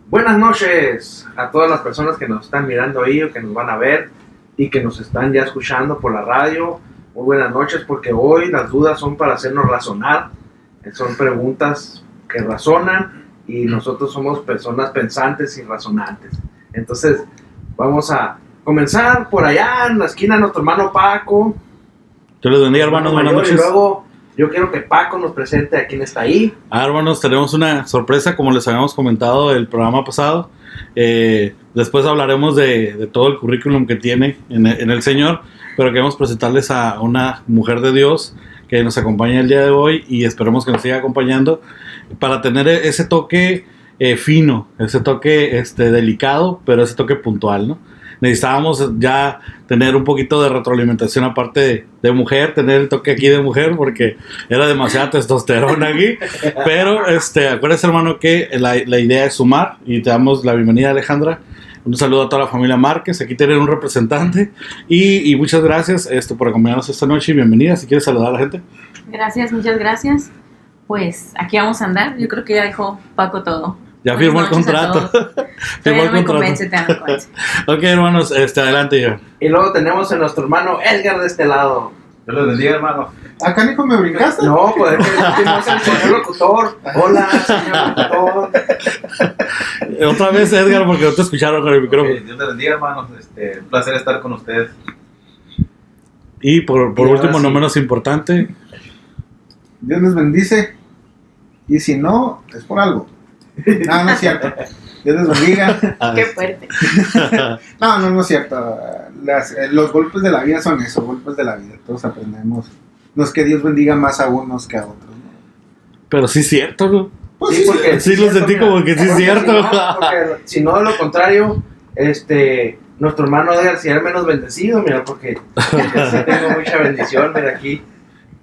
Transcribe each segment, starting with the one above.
Buenas noches a todas las personas que nos están mirando ahí o que nos van a ver y que nos están ya escuchando por la radio. Muy buenas noches, porque hoy las dudas son para hacernos razonar. Son preguntas que razonan y nosotros somos personas pensantes y razonantes. Entonces vamos a comenzar por allá en la esquina nuestro hermano Paco. Dios les bendiga, hermanos, buenas noches. Y luego yo quiero que Paco nos presente a quién está ahí. Hermanos, tenemos una sorpresa, como les habíamos comentado el programa pasado. Después hablaremos de todo el currículum que tiene en el Señor, pero queremos presentarles a una mujer de Dios que nos acompaña el día de hoy y esperemos que nos siga acompañando para tener ese toque fino, ese toque delicado, pero ese toque puntual, ¿no? Necesitábamos ya tener un poquito de retroalimentación aparte de mujer, tener el toque aquí de mujer, porque era demasiada testosterona aquí. Pero acuérdense, hermano, que la idea es sumar, y te damos la bienvenida, Alejandra. Un saludo a toda la familia Márquez. Aquí tienen un representante y muchas gracias por acompañarnos esta noche y bienvenida. Si quieres saludar a la gente. Gracias, muchas gracias. Pues aquí vamos a andar. Yo creo que ya dijo Paco todo. Ya firmó el contrato. Firmó el contrato. Ok, hermanos, adelante ya. Y luego tenemos a nuestro hermano Edgar de este lado. Dios los bendiga, hermano. ¿Acá, Nico, me brincaste? No, pues es que no es el señor locutor. Hola, señor locutor. Otra vez, Edgar, porque no te escucharon con el micrófono. Dios les bendiga, hermanos. Un placer estar con ustedes. Y por último, no menos importante. Dios les bendice. Y si no, es por algo. No es cierto. Dios les bendiga. Qué fuerte. No es cierto. Los golpes de la vida son eso, golpes de la vida. Todos aprendemos. No es que Dios bendiga más a unos que a otros, ¿no? Pero sí es cierto, ¿no? Pues sí, porque sí lo sentí como que sí es cierto. Si no, de lo contrario, nuestro hermano Edgar sería el menos bendecido, mira, porque sí tengo mucha bendición, mira aquí.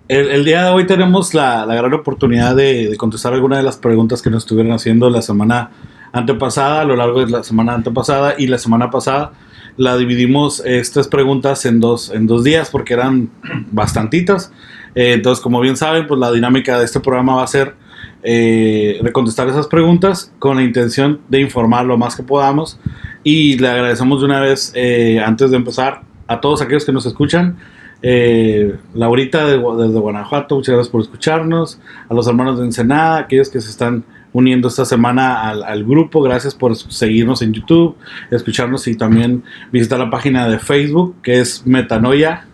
El día de hoy tenemos la gran oportunidad de contestar algunas de las preguntas que nos estuvieron haciendo la semana antepasada, a lo largo de la semana antepasada y la semana pasada. La dividimos estas preguntas en dos días porque eran bastantitas. Entonces, como bien saben, pues la dinámica de este programa va a ser de contestar esas preguntas con la intención de informar lo más que podamos. Y le agradecemos de una vez, antes de empezar, a todos aquellos que nos escuchan. Laurita desde Guanajuato, muchas gracias por escucharnos. A los hermanos de Ensenada, aquellos que se están uniendo esta semana al grupo, gracias por seguirnos en YouTube, escucharnos y también visitar la página de Facebook que es Metanoia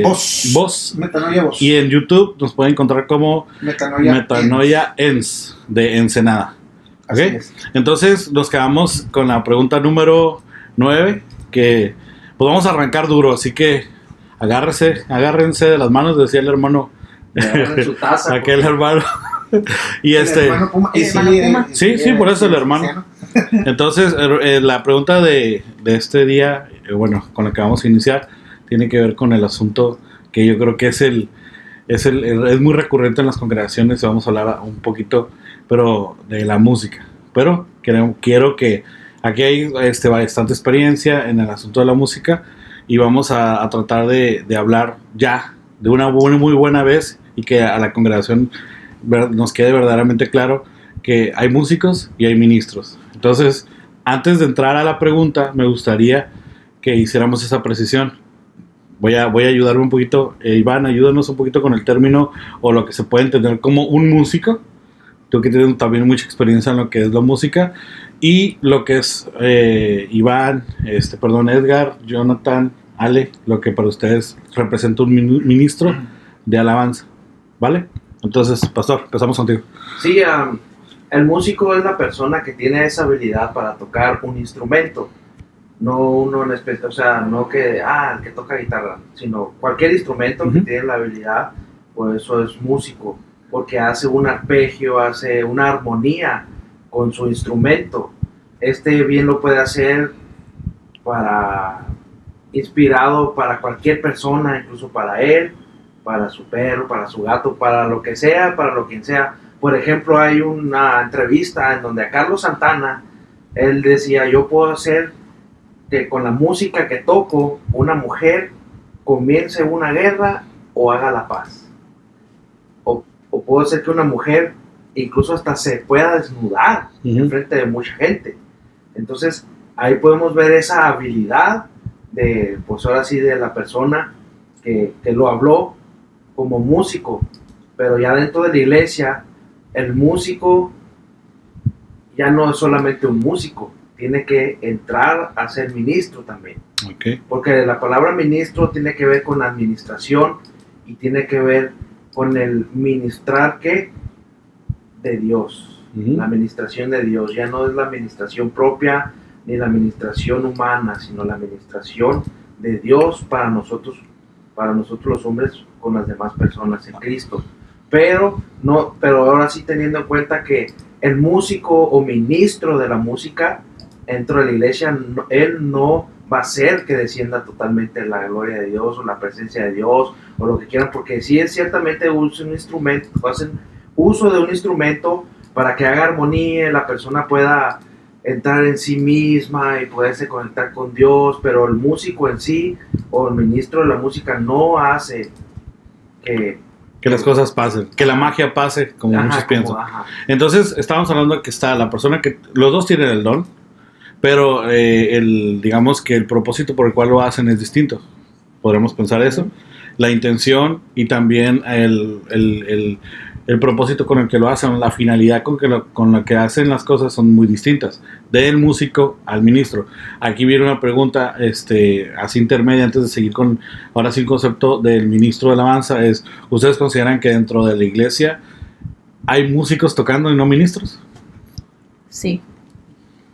Voz. Metanoia Voz. Y en YouTube nos pueden encontrar como Metanoia Ens de Ensenada. ¿Okay? Entonces nos quedamos con la pregunta número 9, que pues vamos a arrancar duro, así que agárrense de las manos, decía el hermano. Su taza, aquel hermano. Y el hermano Puma. Sí, por eso el hermano. Entonces, la pregunta de este día, con la que vamos a iniciar, tiene que ver con el asunto que yo creo que es muy recurrente en las congregaciones, y vamos a hablar un poquito, pero de la música. Pero quiero que aquí hay bastante experiencia en el asunto de la música y vamos a tratar de hablar ya de una muy buena vez y que a la congregación nos quede verdaderamente claro que hay músicos y hay ministros. Entonces, antes de entrar a la pregunta, me gustaría que hiciéramos esa precisión. Voy a ayudarme un poquito. Iván, ayúdanos un poquito con el término o lo que se puede entender como un músico. Tú que tienes también mucha experiencia en lo que es la música y lo que es Iván, Edgar, Jonathan, Ale, lo que para ustedes representa un ministro de alabanza, ¿vale? Entonces, pastor, empezamos contigo. Sí, el músico es la persona que tiene esa habilidad para tocar un instrumento. No uno en especial, o sea, no que, el que toca guitarra, sino cualquier instrumento que tiene la habilidad, pues eso es músico, porque hace un arpegio, hace una armonía con su instrumento. Bien lo puede hacer inspirado para cualquier persona, incluso para él, para su perro, para su gato, para lo que sea, para lo quien sea. Por ejemplo, hay una entrevista en donde a Carlos Santana, él decía, yo puedo hacer que con la música que toco, una mujer comience una guerra o haga la paz. O puedo hacer que una mujer incluso hasta se pueda desnudar en frente de mucha gente. Entonces, ahí podemos ver esa habilidad de, pues ahora sí, de la persona que lo habló como músico, pero ya dentro de la iglesia, el músico ya no es solamente un músico, tiene que entrar a ser ministro también. Okay. Porque la palabra ministro tiene que ver con administración y tiene que ver con el ministrar, ¿qué? De Dios. La administración de Dios. Ya no es la administración propia ni la administración humana, sino la administración de Dios para nosotros los hombres con las demás personas en Cristo. Pero ahora sí, teniendo en cuenta que el músico o ministro de la música dentro de la iglesia, él no va a ser que descienda totalmente la gloria de Dios o la presencia de Dios o lo que quieran, porque sí es ciertamente hacen uso de un instrumento para que haga armonía y la persona pueda entrar en sí misma y poderse conectar con Dios, pero el músico en sí o el ministro de la música no hace que las cosas pasen, que la magia pase, como muchos piensan. Entonces, estábamos hablando de que está la persona que los dos tienen el don, pero digamos que el propósito por el cual lo hacen es distinto. Podremos pensar eso. La intención y también el propósito con el que lo hacen, la finalidad con la que hacen las cosas son muy distintas. Del músico al ministro. Aquí viene una pregunta así intermedia antes de seguir con ahora sí el concepto del ministro de alabanza. ¿Ustedes consideran que dentro de la iglesia hay músicos tocando y no ministros? Sí.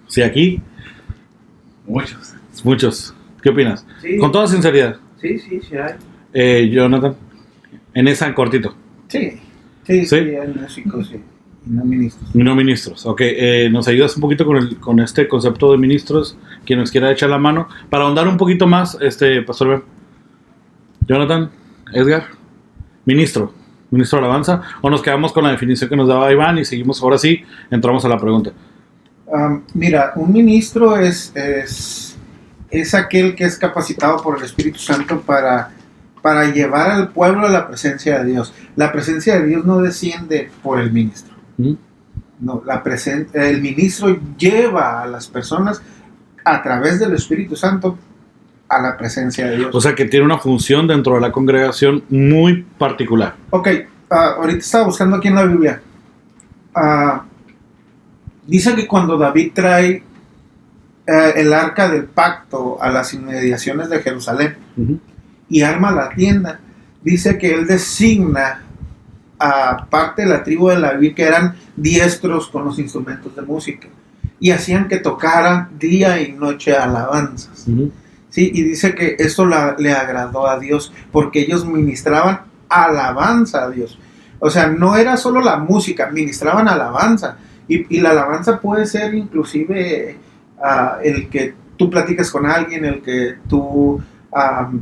Sí, aquí. Muchos. ¿Qué opinas? Sí. Con toda sinceridad. Sí hay. Jonathan, en esa cortito. Sí, hay músicos, sí. Y no ministros. No ministros, ok. ¿Nos ayudas un poquito con este concepto de ministros? Quien nos quiera echar la mano. Para ahondar un poquito más, Pastor Ben. Jonathan, Edgar, ministro de alabanza. ¿O nos quedamos con la definición que nos daba Iván y seguimos? Ahora sí, entramos a la pregunta. Mira, un ministro es aquel que es capacitado por el Espíritu Santo para llevar al pueblo a la presencia de Dios. La presencia de Dios no desciende por el ministro. No, el ministro lleva a las personas a través del Espíritu Santo a la presencia de Dios. O sea que tiene una función dentro de la congregación muy particular. Ok, ahorita estaba buscando aquí en la Biblia. Dice que cuando David trae el arca del pacto a las inmediaciones de Jerusalén y arma la tienda, dice que él designa a parte de la tribu de Leví que eran diestros con los instrumentos de música y hacían que tocaran día y noche alabanzas. ¿Sí? Y dice que esto le agradó a Dios porque ellos ministraban alabanza a Dios. O sea, no era solo la música, ministraban alabanza. Y la alabanza puede ser inclusive el que tú platiques con alguien, el que tú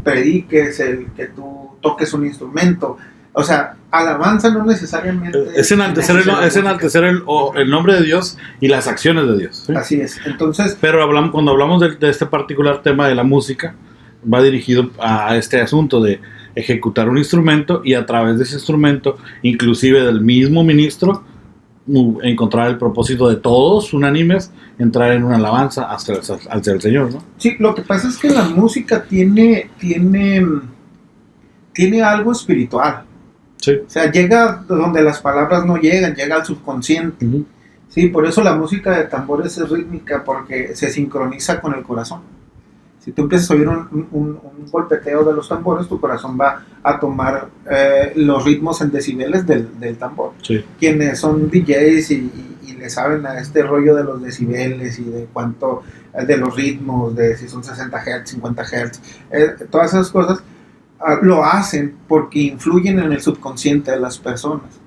prediques, el que tú toques un instrumento. O sea, alabanza no necesariamente es enaltecer el nombre de Dios y las acciones de Dios, ¿sí? Así es. Entonces, pero cuando hablamos de este particular tema de la música, va dirigido a este asunto de ejecutar un instrumento y a través de ese instrumento, inclusive del mismo ministro, encontrar el propósito de todos unánimes, entrar en una alabanza hacia el Señor, ¿no? Sí, lo que pasa es que la música tiene algo espiritual. Sí. O sea, llega donde las palabras no llegan, llega al subconsciente. Sí, por eso la música de tambores es rítmica, porque se sincroniza con el corazón. Si tú empiezas a oír un golpeteo de los tambores, tu corazón va a tomar los ritmos en decibeles del tambor. Sí. Quienes son DJs y le saben a este rollo de los decibeles y de cuánto, de los ritmos, de si son 60 Hz, 50 Hz, todas esas cosas, lo hacen porque influyen en el subconsciente de las personas.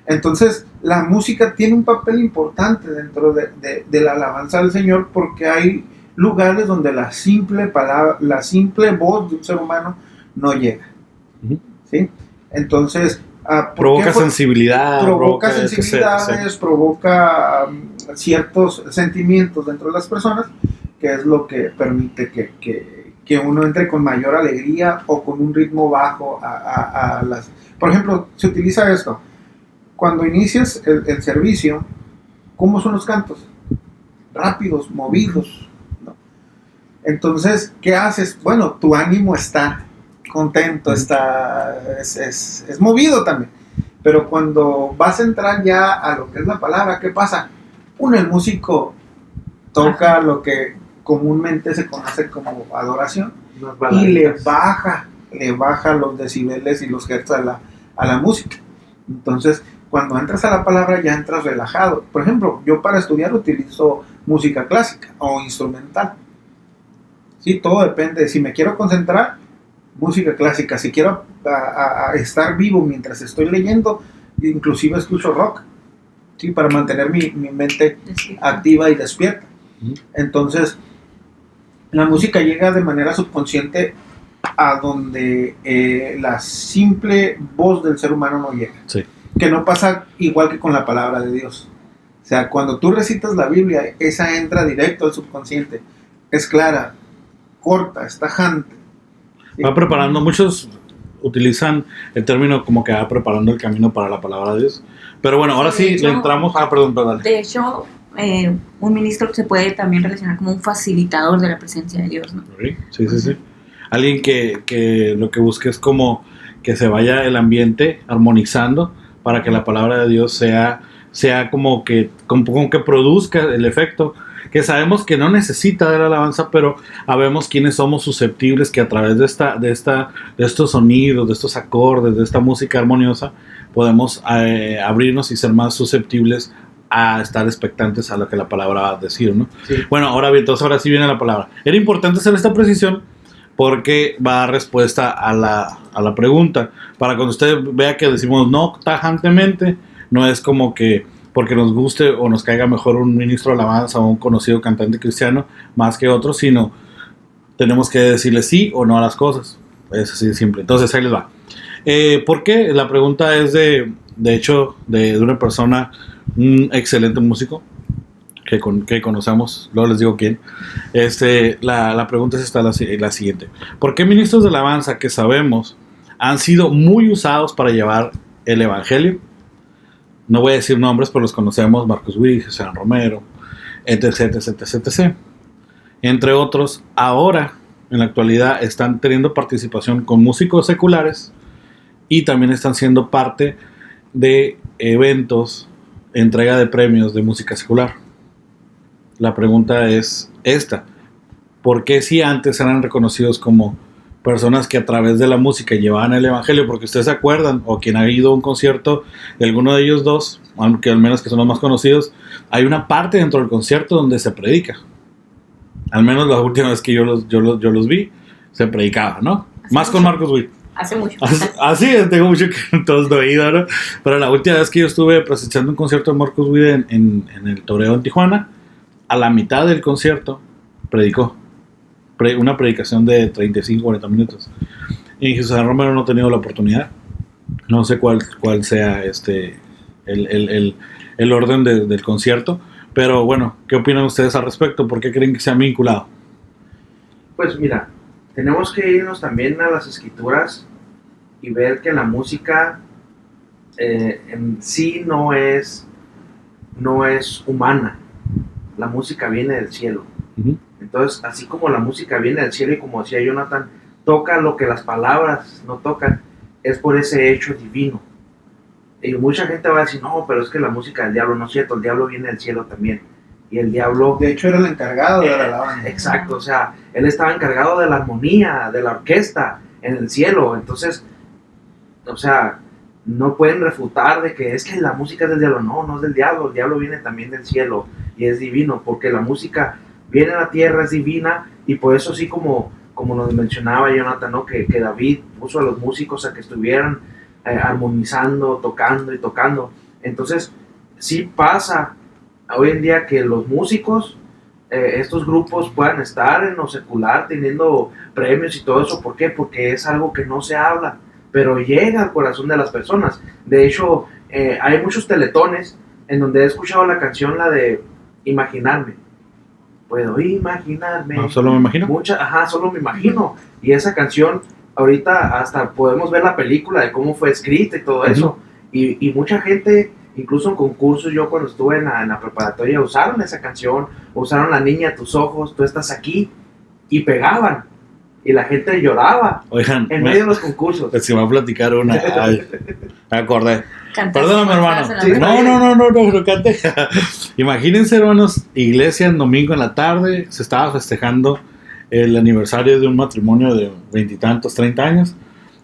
Entonces, la música tiene un papel importante dentro de la alabanza al Señor, porque hay lugares donde la simple voz de un ser humano no llega. ¿Sí? Entonces, provoca sensibilidad. Provoca sensibilidades, provoca ciertos sentimientos dentro de las personas, que es lo que permite que uno entre con mayor alegría o con un ritmo bajo a las... Por ejemplo, se utiliza esto. cuando inicias el servicio, ¿cómo son los cantos? Rápidos, movidos, ¿no? Entonces, ¿qué haces? Bueno, tu ánimo está contento, es movido también. Pero cuando vas a entrar ya a lo que es la palabra, ¿qué pasa? El músico toca lo que comúnmente se conoce como adoración y le baja los decibeles y los hertz a la música. Entonces, cuando entras a la palabra ya entras relajado. Por ejemplo, yo para estudiar utilizo música clásica o instrumental. Sí, todo depende. Si me quiero concentrar, música clásica. Si quiero a estar vivo mientras estoy leyendo, inclusive escucho rock, ¿sí? Para mantener mi mente activa y despierta. Entonces, la música llega de manera subconsciente a donde la simple voz del ser humano no llega. Sí. Que no pasa igual que con la palabra de Dios. O sea, cuando tú recitas la Biblia, esa entra directo al subconsciente. Es clara, corta, es tajante. ¿Sí? Va preparando, muchos utilizan el término como que va preparando el camino para la palabra de Dios. Pero bueno, ahora sí, le entramos. Perdón. De hecho, un ministro se puede también relacionar como un facilitador de la presencia de Dios, ¿no? Sí. Alguien que lo que busque es como que se vaya el ambiente armonizando para que la palabra de Dios sea como que produzca el efecto que sabemos que no necesita de la alabanza, pero sabemos quiénes somos susceptibles que a través de estos sonidos, de estos acordes, de esta música armoniosa, podemos abrirnos y ser más susceptibles a estar expectantes a lo que la palabra va a decir, ¿no? Sí. Bueno, ahora sí viene la palabra. Era importante hacer esta precisión porque va a dar respuesta a la pregunta. Para cuando usted vea que decimos no tajantemente, no es como que porque nos guste o nos caiga mejor un ministro de alabanza o un conocido cantante cristiano más que otro, sino tenemos que decirle sí o no a las cosas. Es así de simple. Entonces ahí les va. ¿Por qué? La pregunta es de hecho de una persona, un excelente músico que conocemos, luego les digo quién. La pregunta es la siguiente. ¿Por qué ministros de alabanza que sabemos han sido muy usados para llevar el evangelio? No voy a decir nombres, pero los conocemos: Marcos Witt, José Romero, etc. Entre otros, ahora, en la actualidad, están teniendo participación con músicos seculares y también están siendo parte de eventos, entrega de premios de música secular. La pregunta es esta: ¿por qué si antes eran reconocidos como personas que a través de la música llevaban el evangelio? Porque ustedes se acuerdan, o quien ha ido a un concierto de alguno de ellos dos, aunque al menos que son los más conocidos, hay una parte dentro del concierto donde se predica. Al menos la última vez que yo los vi, se predicaba, ¿no? Más con Marcos Witt. Hace mucho. Así tengo mucho que todos no he ido, ¿no? Pero la última vez que yo estuve presenciando un concierto de Marcos Witt en el Toreo en Tijuana, a la mitad del concierto predicó. Una predicación de 35-40 minutos. Y José Romero no ha tenido la oportunidad. No sé cuál sea el orden del concierto. Pero bueno, ¿qué opinan ustedes al respecto? ¿Por qué creen que se han vinculado? Pues mira, tenemos que irnos también a las escrituras y ver que la música en sí no es humana. La música viene del cielo. Uh-huh. Entonces, así como la música viene del cielo y como decía Jonathan, toca lo que las palabras no tocan, es por ese hecho divino. Y mucha gente va a decir, no, pero es que la música del diablo, no es cierto, el diablo viene del cielo también. Y el diablo... De hecho, era el encargado de la alabanza. Exacto, o sea, él estaba encargado de la armonía, de la orquesta en el cielo. Entonces, o sea, no pueden refutar de que es que la música es del diablo. No es del diablo, el diablo viene también del cielo y es divino, porque la música viene a la tierra, es divina, y por eso sí como nos mencionaba Jonathan, ¿no? que David puso a los músicos a que estuvieran armonizando, tocando. Entonces, sí pasa hoy en día que los músicos, estos grupos puedan estar en lo secular teniendo premios y todo eso. ¿Por qué? Porque es algo que no se habla, pero llega al corazón de las personas. De hecho, hay muchos teletones en donde he escuchado la canción, la de Imaginarme. Puedo imaginarme. No, solo me imagino. Solo me imagino. Y esa canción, ahorita hasta podemos ver la película de cómo fue escrita y todo eso. Y mucha gente, incluso en concursos, yo cuando estuve en la preparatoria, usaron esa canción, usaron La Niña de Tus Ojos, Tú Estás Aquí, y pegaban. Y la gente lloraba Oigan, en medio de los concursos. si me va a platicar una. Ay, me acordé. Cantaste Perdóname, cuando hermano. estabas en la Sí, prepa. No, cante. Imagínense, hermanos, iglesia en domingo en la tarde, se estaba festejando el aniversario de un matrimonio de 20 y tantos, 30 años,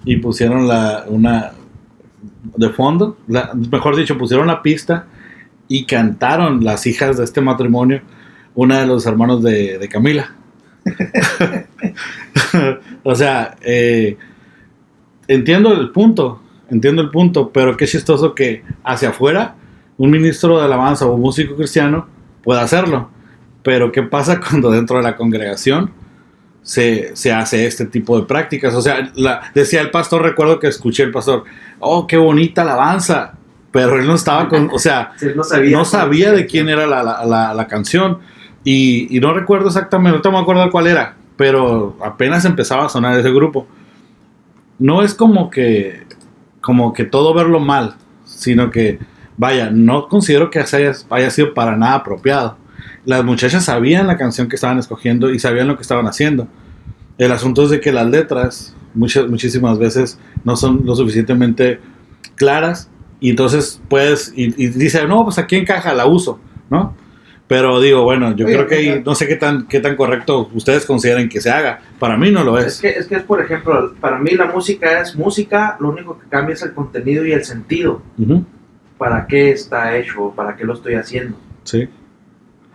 y pusieron una de fondo, mejor dicho, pusieron la pista y cantaron las hijas de este matrimonio, una de los hermanos de Camila. O sea, entiendo el punto, pero qué chistoso que hacia afuera un ministro de alabanza o un músico cristiano pueda hacerlo, pero qué pasa cuando dentro de la congregación se hace este tipo de prácticas. O sea, decía el pastor, recuerdo que escuché el pastor, oh, qué bonita alabanza, pero él no estaba con, o sea, Sí, no sabía de quién era la canción, y no recuerdo exactamente, no me acuerdo cuál era, pero apenas empezaba a sonar ese grupo. No es como que todo verlo mal, sino que, vaya, no considero que haya sido para nada apropiado. Las muchachas sabían la canción que estaban escogiendo y sabían lo que estaban haciendo. El asunto es de que las letras muchísimas veces no son lo suficientemente claras, y entonces y dice, no, pues aquí encaja, la uso, ¿no? Pero digo, bueno, yo creo que ahí, no sé qué tan correcto ustedes consideren que se haga. Para mí no lo es. Es que es, por ejemplo, para mí la música es música, lo único que cambia es el contenido y el sentido. Uh-huh. ¿Para qué está hecho? ¿Para qué lo estoy haciendo? Sí.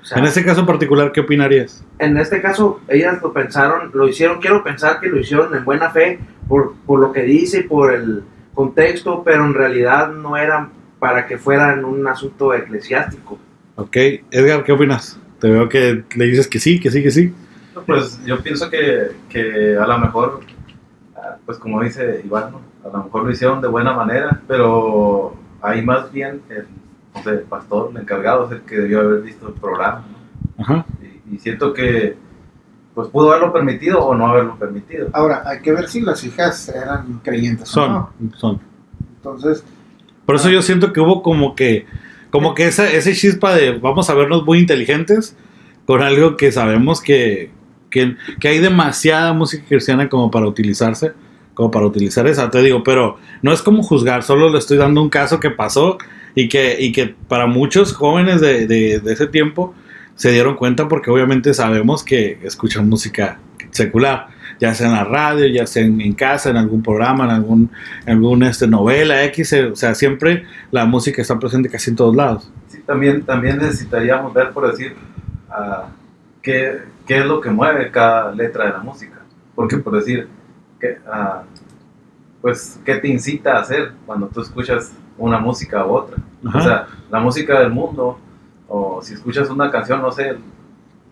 O sea, En este caso en particular, ¿qué opinarías? en este caso, ellas lo pensaron, lo hicieron, quiero pensar que lo hicieron en buena fe, por lo que dice, por el contexto, pero en realidad no eran para que fueran un asunto eclesiástico. Ok, Edgar, ¿qué opinas? Te veo que le dices que sí. Pues yo pienso que a lo mejor, pues como dice Iván, ¿no? A lo mejor lo hicieron de buena manera, pero ahí más bien el pastor, el encargado, es el que debió haber visto el programa, ¿no? Ajá. Y siento que pues pudo haberlo permitido o no haberlo permitido. Ahora, hay que ver si las hijas eran creyentes o no. Son. Entonces, Por eso yo siento que hubo como que ese chispa de vamos a vernos muy inteligentes con algo que sabemos que hay demasiada música cristiana como para utilizar esa, te digo, pero no es como juzgar, solo le estoy dando un caso que pasó y que para muchos jóvenes de ese tiempo se dieron cuenta, porque obviamente sabemos que escuchan música secular, ya sea en la radio, ya sea en casa, en algún programa, en algún novela X, o sea, siempre la música está presente casi en todos lados. Sí, también necesitaríamos ver, por decir, qué es lo que mueve cada letra de la música. Porque, por decir, pues, ¿qué te incita a hacer cuando tú escuchas una música u otra? Ajá. O sea, la música del mundo, o si escuchas una canción, no sé,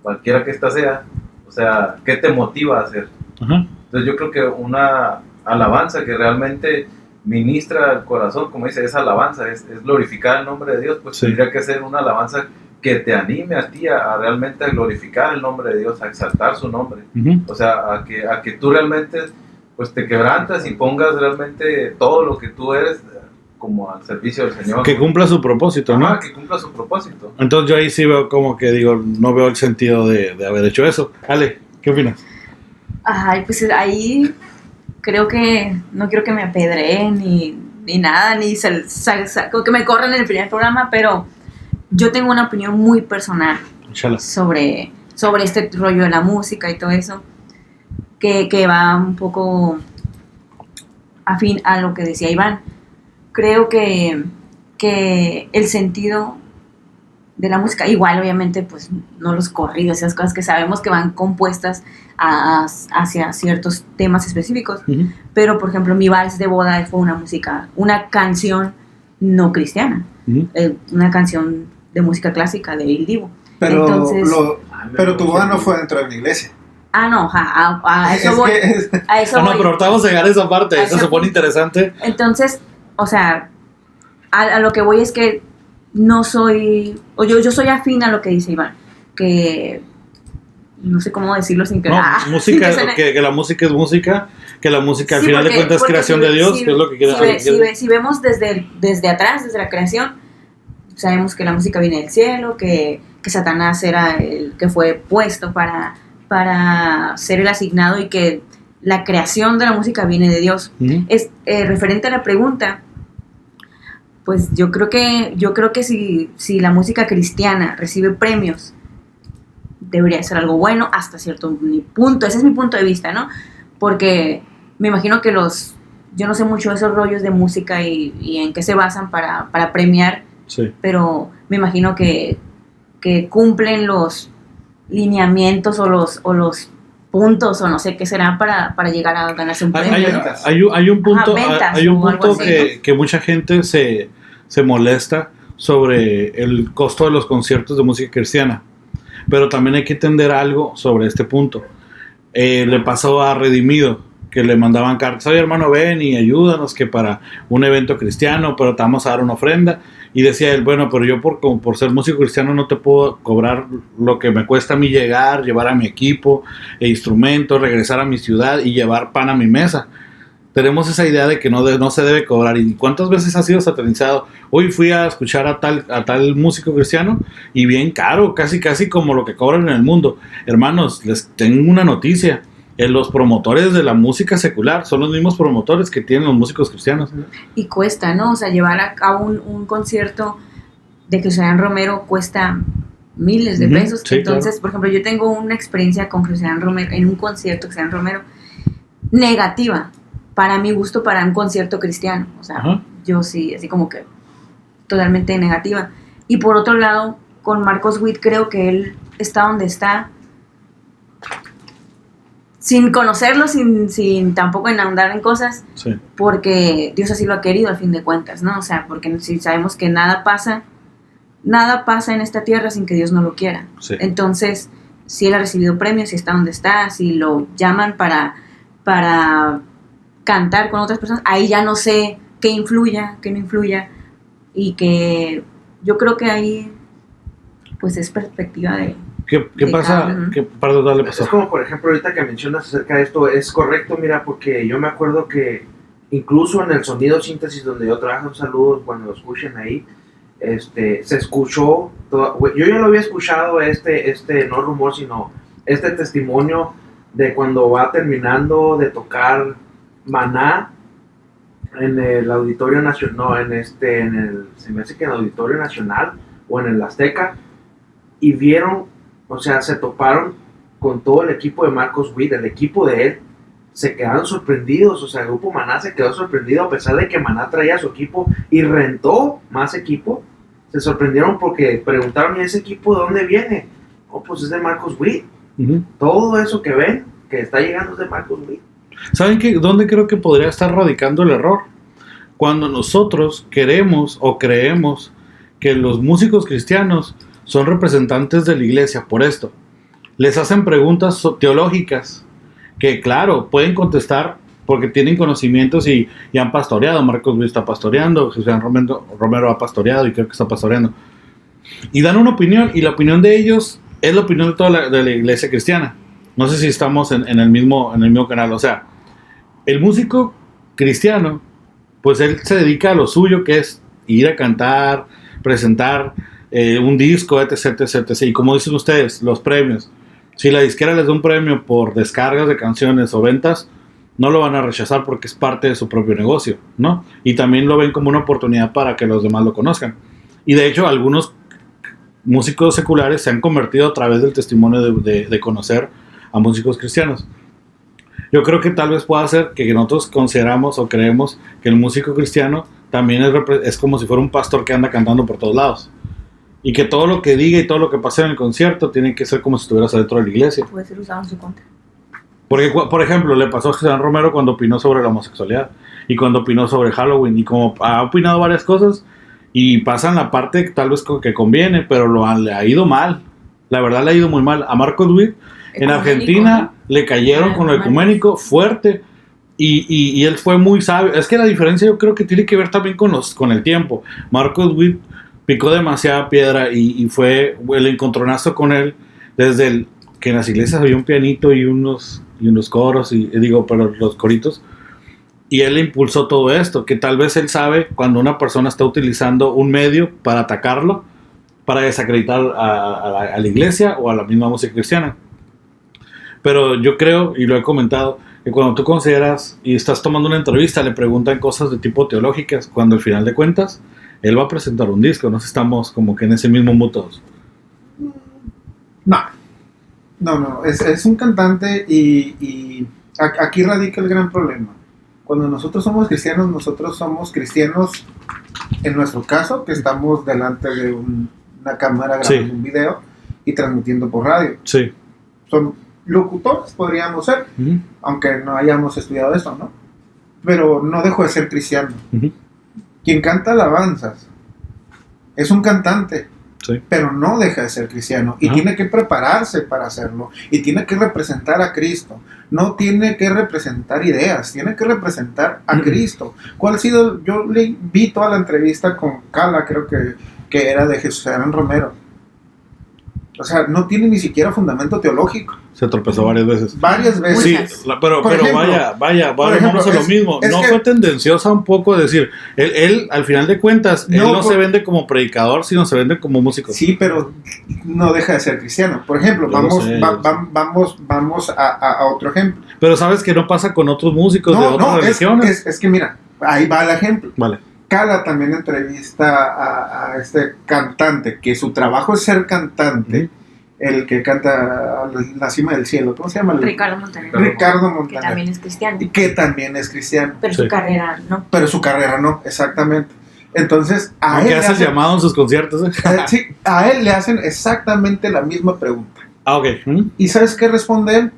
cualquiera que esta sea, o sea, ¿qué te motiva a hacer? Ajá. Entonces yo creo que una alabanza que realmente ministra el corazón, como dice, esa alabanza es glorificar el nombre de Dios, pues Sí. tendría que ser una alabanza que te anime a ti a realmente glorificar el nombre de Dios, a exaltar su nombre. Uh-huh. O sea, a que tú realmente pues te quebrantas y pongas realmente todo lo que tú eres como al servicio del Señor. Que cumpla su propósito, ¿no? Ajá, que cumpla su propósito. Entonces yo ahí sí veo como que digo, no veo el sentido de haber hecho eso. Ale, ¿qué opinas? Ay, pues ahí creo que no quiero que me apedreen ni nada, ni que me corran en el primer programa, pero yo tengo una opinión muy personal Inshallah. sobre este rollo de la música y todo eso, que va un poco afín a lo que decía Iván. Creo que el sentido de la música, igual obviamente pues no los corridos, esas cosas que sabemos que van compuestas hacia ciertos temas específicos, Uh-huh. pero por ejemplo mi vals de boda fue una canción no cristiana, Uh-huh. una canción de música clásica de Il Divo. pero, Entonces, pero tu boda no fue dentro de una iglesia. no, a eso Es voy. que- A eso Ah, no, voy. pero ahorita vamos a llegar a esa parte, A eso ese se pone punto. interesante. Entonces, o sea, a lo que voy es que no soy, o yo soy afín a lo que dice Iván, que no sé cómo decirlo sin que... No, música, que la música es música, que la música al final de cuentas es creación de Dios, que es lo que quiere. Si vemos desde atrás, desde la creación, sabemos que la música viene del cielo, que Satanás era el que fue puesto para ser el asignado y que la creación de la música viene de Dios. Es referente a la pregunta, pues yo creo que si la música cristiana recibe premios, debería ser algo bueno hasta cierto punto. Ese es mi punto de vista, ¿no? Porque me imagino que yo no sé mucho de esos rollos de música y en qué se basan para premiar, sí. Pero me imagino que cumplen los lineamientos o los puntos o no sé qué será para llegar a ganarse un premio. Hay un punto, ventas hay un o algo punto así, que mucha gente se molesta sobre el costo de los conciertos de música cristiana. Pero también hay que entender algo sobre este punto. Le pasó a Redimido, que le mandaban cartas: oye, hermano, ven y ayúdanos que para un evento cristiano, pero te vamos a dar una ofrenda. Y decía él: bueno, pero yo por ser músico cristiano no te puedo cobrar lo que me cuesta a mí llevar a mi equipo e instrumentos, regresar a mi ciudad y llevar pan a mi mesa. Tenemos esa idea de que no se debe cobrar. ¿Y cuántas veces ha sido satanizado? Hoy fui a escuchar a tal músico cristiano y bien caro, casi como lo que cobran en el mundo. Hermanos, les tengo una noticia. Los promotores de la música secular son los mismos promotores que tienen los músicos cristianos. Y cuesta, ¿no? O sea, llevar a cabo un concierto de Cristian Romero cuesta miles de pesos. Sí, entonces, claro. Por ejemplo, yo tengo una experiencia con Cristian Romero, en un concierto de Cristian Romero, negativa, para mi gusto, para un concierto cristiano. O sea, Ajá. yo sí, así como que totalmente negativa. Y por otro lado, con Marcos Witt, creo que él está donde está, sin conocerlo, sin tampoco en ahondar en cosas, Sí. porque Dios así lo ha querido al fin de cuentas, ¿no? O sea, porque si sabemos que nada pasa en esta tierra sin que Dios no lo quiera. Sí. Entonces, si él ha recibido premios, si está donde está, si lo llaman para cantar con otras personas, ahí ya no sé qué influya, qué no influya, y que yo creo que ahí pues es perspectiva de... ¿Qué pasa? Perdón, dale, pasó. Es como, por ejemplo, ahorita que mencionas acerca de esto, es correcto, mira, porque yo me acuerdo que incluso en el sonido síntesis donde yo trabajo, un saludo cuando lo escuchen ahí, se escuchó, yo ya lo había escuchado, no rumor, sino este testimonio de cuando va terminando de tocar Maná en el Auditorio Nacional, se me hace que en el Auditorio Nacional o en el Azteca, y vieron, o sea, se toparon con todo el equipo de Marcos Witt, el equipo de él, se quedaron sorprendidos, o sea, el grupo Maná se quedó sorprendido a pesar de que Maná traía su equipo y rentó más equipo. Se sorprendieron porque preguntaron: ¿y ese equipo de dónde viene? Oh, pues es de Marcos Witt. Uh-huh. Todo eso que ven, que está llegando es de Marcos Witt. ¿Saben dónde creo que podría estar radicando el error? Cuando nosotros queremos o creemos que los músicos cristianos son representantes de la iglesia por esto. Les hacen preguntas teológicas que, claro, pueden contestar porque tienen conocimientos y han pastoreado. Marcos Witt está pastoreando, José Romero ha pastoreado y creo que está pastoreando. Y dan una opinión, y la opinión de ellos es la opinión de toda la iglesia cristiana. No sé si estamos en el mismo canal. O sea, el músico cristiano, pues él se dedica a lo suyo, que es ir a cantar, presentar un disco, etc, etc. Y como dicen ustedes, los premios. Si la disquera les da un premio por descargas de canciones o ventas, no lo van a rechazar porque es parte de su propio negocio, ¿no? Y también lo ven como una oportunidad para que los demás lo conozcan. Y de hecho, algunos músicos seculares se han convertido a través del testimonio de conocer a músicos cristianos. Yo creo que tal vez pueda ser que nosotros consideramos o creemos que el músico cristiano también es como si fuera un pastor que anda cantando por todos lados. Y que todo lo que diga y todo lo que pase en el concierto tiene que ser como si estuvieras adentro de la iglesia. Puede ser usado en su contra. Porque, por ejemplo, le pasó a José Romero cuando opinó sobre la homosexualidad y cuando opinó sobre Halloween, y como ha opinado varias cosas y pasan la parte tal vez que conviene, pero le ha ido mal. La verdad le ha ido muy mal. A Marcos Witt en Argentina, ¿no? Le cayeron con el ecuménico fuerte y él fue muy sabio. Es que la diferencia yo creo que tiene que ver también con el tiempo. Marcos Witt picó demasiada piedra y fue el encontronazo con él desde el que en las iglesias había un pianito y unos coros, pero los coritos, y él impulsó todo esto, que tal vez él sabe cuando una persona está utilizando un medio para atacarlo, para desacreditar a la iglesia o a la misma música cristiana. Pero yo creo, y lo he comentado, que cuando tú consideras y estás tomando una entrevista, le preguntan cosas de tipo teológicas, cuando al final de cuentas, él va a presentar un disco, no estamos como que en ese mismo mood todos. No, es un cantante y aquí radica el gran problema. Cuando nosotros somos cristianos en nuestro caso, que estamos delante de una cámara grabando un video y transmitiendo por radio. Sí. Son locutores, podríamos ser, aunque no hayamos estudiado eso, ¿no? Pero no dejo de ser cristiano. Quien canta alabanzas es un cantante, pero no deja de ser cristiano y tiene que prepararse para hacerlo y tiene que representar a Cristo. No tiene que representar ideas, tiene que representar a Cristo. ¿Cuál ha sido? Yo vi toda la entrevista con Cala, creo que era de Jesús Adán Romero. O sea, no tiene ni siquiera fundamento teológico. Se tropezó varias veces. Sí, pero ejemplo, vaya, vamos a lo mismo. No fue tendenciosa un poco decir, él al final de cuentas, él no se vende como predicador, sino se vende como músico. Sí, pero no deja de ser cristiano. Por ejemplo, vamos a otro ejemplo. Pero sabes que no pasa con otros músicos de otras religiones. Es que mira, ahí va el ejemplo. Vale. Cala también entrevista a este cantante, que su trabajo es ser cantante, el que canta a la cima del cielo. ¿Cómo se llama? Ricardo Montaner. Que también es cristiano. Pero su carrera no. Pero su carrera no, exactamente. Entonces, a él le hacen llamado en sus conciertos. Sí, a él le hacen exactamente la misma pregunta. Ok. ¿Y sabes qué responde él?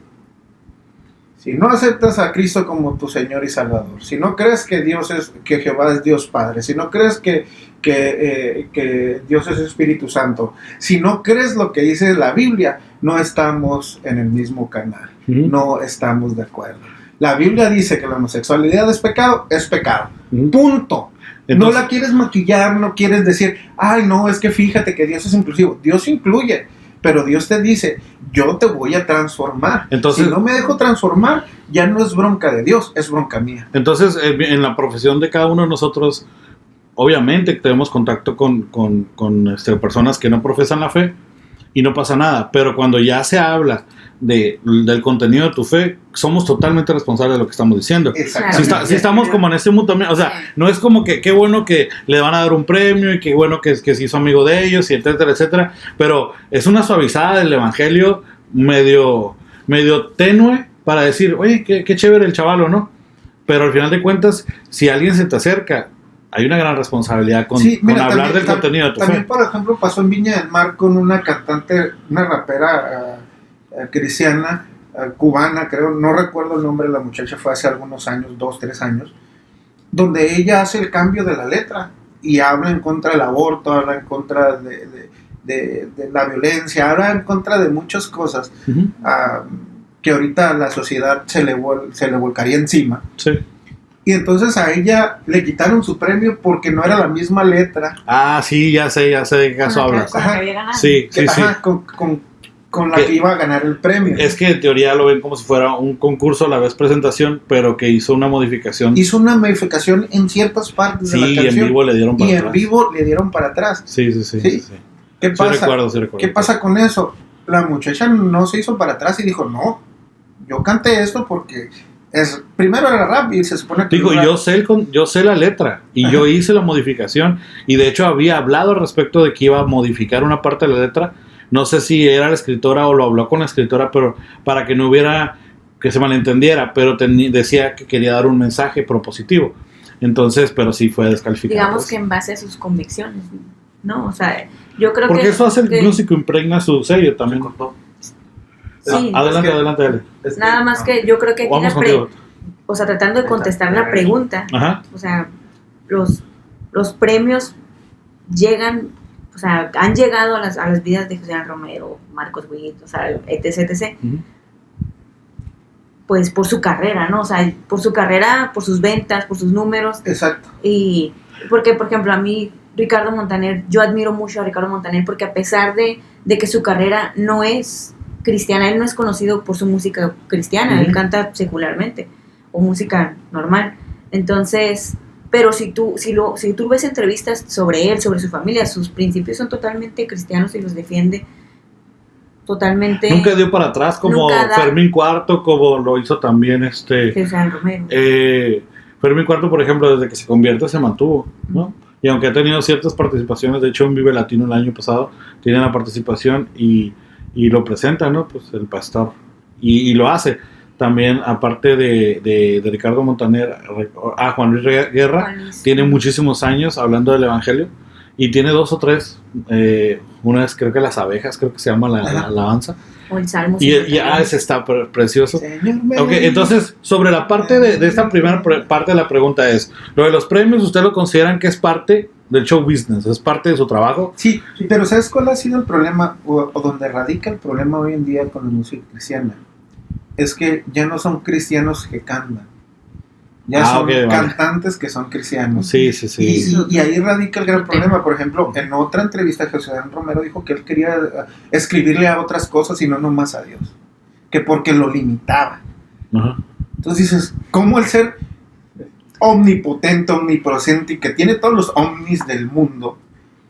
Si no aceptas a Cristo como tu Señor y Salvador, si no crees que Jehová es Dios Padre, si no crees que Dios es Espíritu Santo, si no crees lo que dice la Biblia, no estamos en el mismo canal, no estamos de acuerdo. La Biblia dice que la homosexualidad es pecado, punto. Entonces, no la quieres maquillar, no quieres decir, ay no, es que fíjate que Dios es inclusivo. Dios incluye, pero Dios te dice, yo te voy a transformar. Entonces, si no me dejo transformar, ya no es bronca de Dios, es bronca mía. Entonces, en la profesión de cada uno de nosotros, obviamente tenemos contacto con personas que no profesan la fe y no pasa nada, pero cuando ya se habla del contenido de tu fe, somos totalmente responsables de lo que estamos diciendo. Si estamos como en ese mundo también, o sea, no es como que qué bueno que le van a dar un premio y qué bueno que se hizo amigo de ellos y etcétera, etcétera, pero es una suavizada del evangelio medio tenue para decir, oye, qué chévere el chavalo, ¿no? Pero al final de cuentas, si alguien se te acerca, hay una gran responsabilidad con hablar del contenido de tu fe. También, por ejemplo, pasó en Viña del Mar con una cantante, una rapera cristiana, cubana, creo, no recuerdo el nombre de la muchacha, fue hace algunos años, 2, 3 años, donde ella hace el cambio de la letra y habla en contra del aborto, habla en contra de la violencia, habla en contra de muchas cosas que ahorita la sociedad se le volcaría encima. Sí. Y entonces a ella le quitaron su premio porque no era la misma letra. Ah, sí, ya sé de qué caso hablas. Sí. Con la que iba a ganar el premio. Es que en teoría lo ven como si fuera un concurso a la vez presentación, pero que hizo una modificación. Hizo una modificación en ciertas partes de la canción. Y en vivo le dieron para atrás. Sí. ¿Qué pasa? Sí recuerdo. ¿Qué pasa con eso? La muchacha no se hizo para atrás y dijo, no, yo canté esto porque primero era rap y se supone que... Digo, yo sé la letra y yo hice la modificación y de hecho había hablado al respecto de que iba a modificar una parte de la letra. No sé si era la escritora o lo habló con la escritora, pero para que no hubiera, que se malentendiera, pero decía que quería dar un mensaje propositivo. Entonces, pero sí fue descalificado. Digamos que en base a sus convicciones, ¿no? O sea, yo creo porque eso hace el músico, impregna su sello también. Sí, adelante. Nada más que yo creo que aquí o sea, tratando de contestar la pregunta, o sea, los premios llegan, o sea, han llegado a las vidas de José Adán Romero, Marcos Witt, o sea, etc. Pues por su carrera, ¿no? O sea, por su carrera, por sus ventas, por sus números. Exacto. Y porque, por ejemplo, a mí, Ricardo Montaner, yo admiro mucho a Ricardo Montaner porque a pesar de que su carrera no es cristiana. Él no es conocido por su música cristiana, él canta secularmente o música normal. Entonces, pero si tú ves entrevistas sobre él, sobre su familia, sus principios son totalmente cristianos y los defiende totalmente. Nunca dio para atrás como Fermín Cuarto, como lo hizo también César Romero. Fermín Cuarto, por ejemplo, desde que se convierte se mantuvo, ¿no? Y aunque ha tenido ciertas participaciones, de hecho en Vive Latino el año pasado tiene la participación y lo presenta, ¿no? Pues el pastor. Y lo hace. También, aparte de Ricardo Montaner, Juan Luis Guerra, tiene muchísimos años hablando del Evangelio. Y tiene 2 o 3. Una es, creo que Las Abejas, creo que se llama la alabanza. O el Salmo. Ese está precioso. Okay, entonces, sobre la parte de esta primera parte de la pregunta es, lo de los premios, ¿ustedes lo consideran que es parte del show business? ¿Es parte de su trabajo? Sí, pero ¿sabes cuál ha sido el problema? O donde radica el problema hoy en día con la música cristiana. Es que ya no son cristianos que cantan. Ya son cantantes que son cristianos. Sí. Y ahí radica el gran problema. Por ejemplo, en otra entrevista, José Romero dijo que él quería escribirle a otras cosas y no nomás a Dios. Que porque lo limitaba. Uh-huh. Entonces dices, ¿cómo el ser omnipotente, omnipresente y que tiene todos los omnis del mundo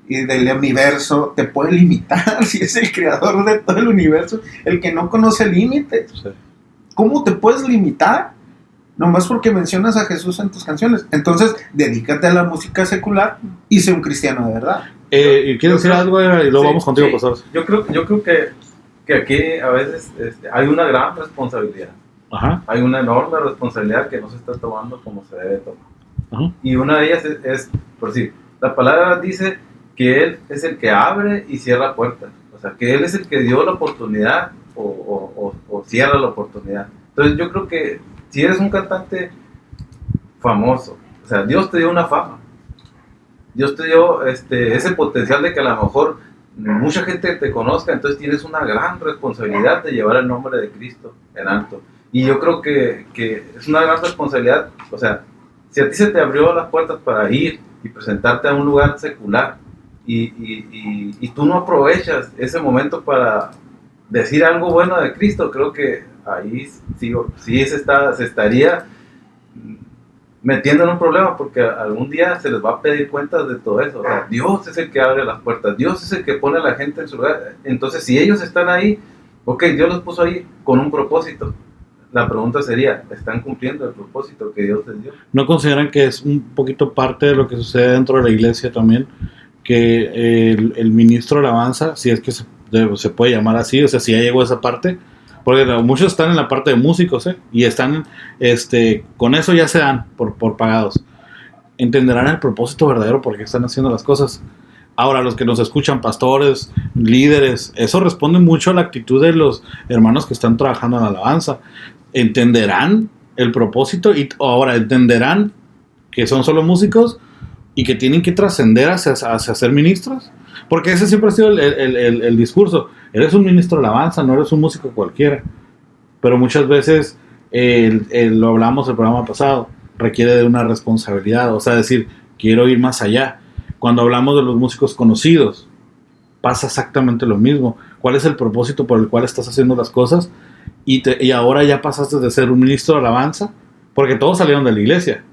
y del universo te puede limitar si es el creador de todo el universo, el que no conoce límites? Sí. ¿Cómo te puedes limitar? Nomás porque mencionas a Jesús en tus canciones. Entonces, dedícate a la música secular y sé un cristiano de verdad. ¿Y quieres decir algo? Y luego vamos contigo, pastor. Yo creo que aquí a veces hay una gran responsabilidad. Ajá. Hay una enorme responsabilidad que no se está tomando como se debe tomar. Ajá. Y una de ellas es, por decir, la palabra dice que Él es el que abre y cierra puertas. O sea, que Él es el que dio la oportunidad o cierra la oportunidad. Entonces yo creo que si eres un cantante famoso, o sea, Dios te dio una fama, Dios te dio ese potencial de que a lo mejor mucha gente te conozca, entonces tienes una gran responsabilidad de llevar el nombre de Cristo en alto. Y yo creo que es una gran responsabilidad, o sea, si a ti se te abrió las puertas para ir y presentarte a un lugar secular y tú no aprovechas ese momento para decir algo bueno de Cristo, creo que ahí sí se estaría metiendo en un problema, porque algún día se les va a pedir cuentas de todo eso. O sea, Dios es el que abre las puertas, Dios es el que pone a la gente en su lugar. Entonces, si ellos están ahí, ok, Dios los puso ahí con un propósito. La pregunta sería, ¿están cumpliendo el propósito que Dios les dio? ¿No consideran que es un poquito parte de lo que sucede dentro de la iglesia también? Que el ministro de alabanza, si es que se puede llamar así, o sea, si ya llegó a esa parte, porque muchos están en la parte de músicos, y están, con eso ya se dan por pagados. Entenderán el propósito verdadero por qué están haciendo las cosas. Ahora, los que nos escuchan, pastores, líderes, eso responde mucho a la actitud de los hermanos que están trabajando en la alabanza. Entenderán el propósito y ahora entenderán que son solo músicos y que tienen que trascender hacia ser ministros. Porque ese siempre ha sido el discurso. Eres un ministro de alabanza, no eres un músico cualquiera. Pero muchas veces, lo hablamos el programa pasado, requiere de una responsabilidad. O sea, decir, quiero ir más allá. Cuando hablamos de los músicos conocidos, pasa exactamente lo mismo. ¿Cuál es el propósito por el cual estás haciendo las cosas? Y ahora ya pasaste de ser un ministro de alabanza, porque todos salieron de la iglesia.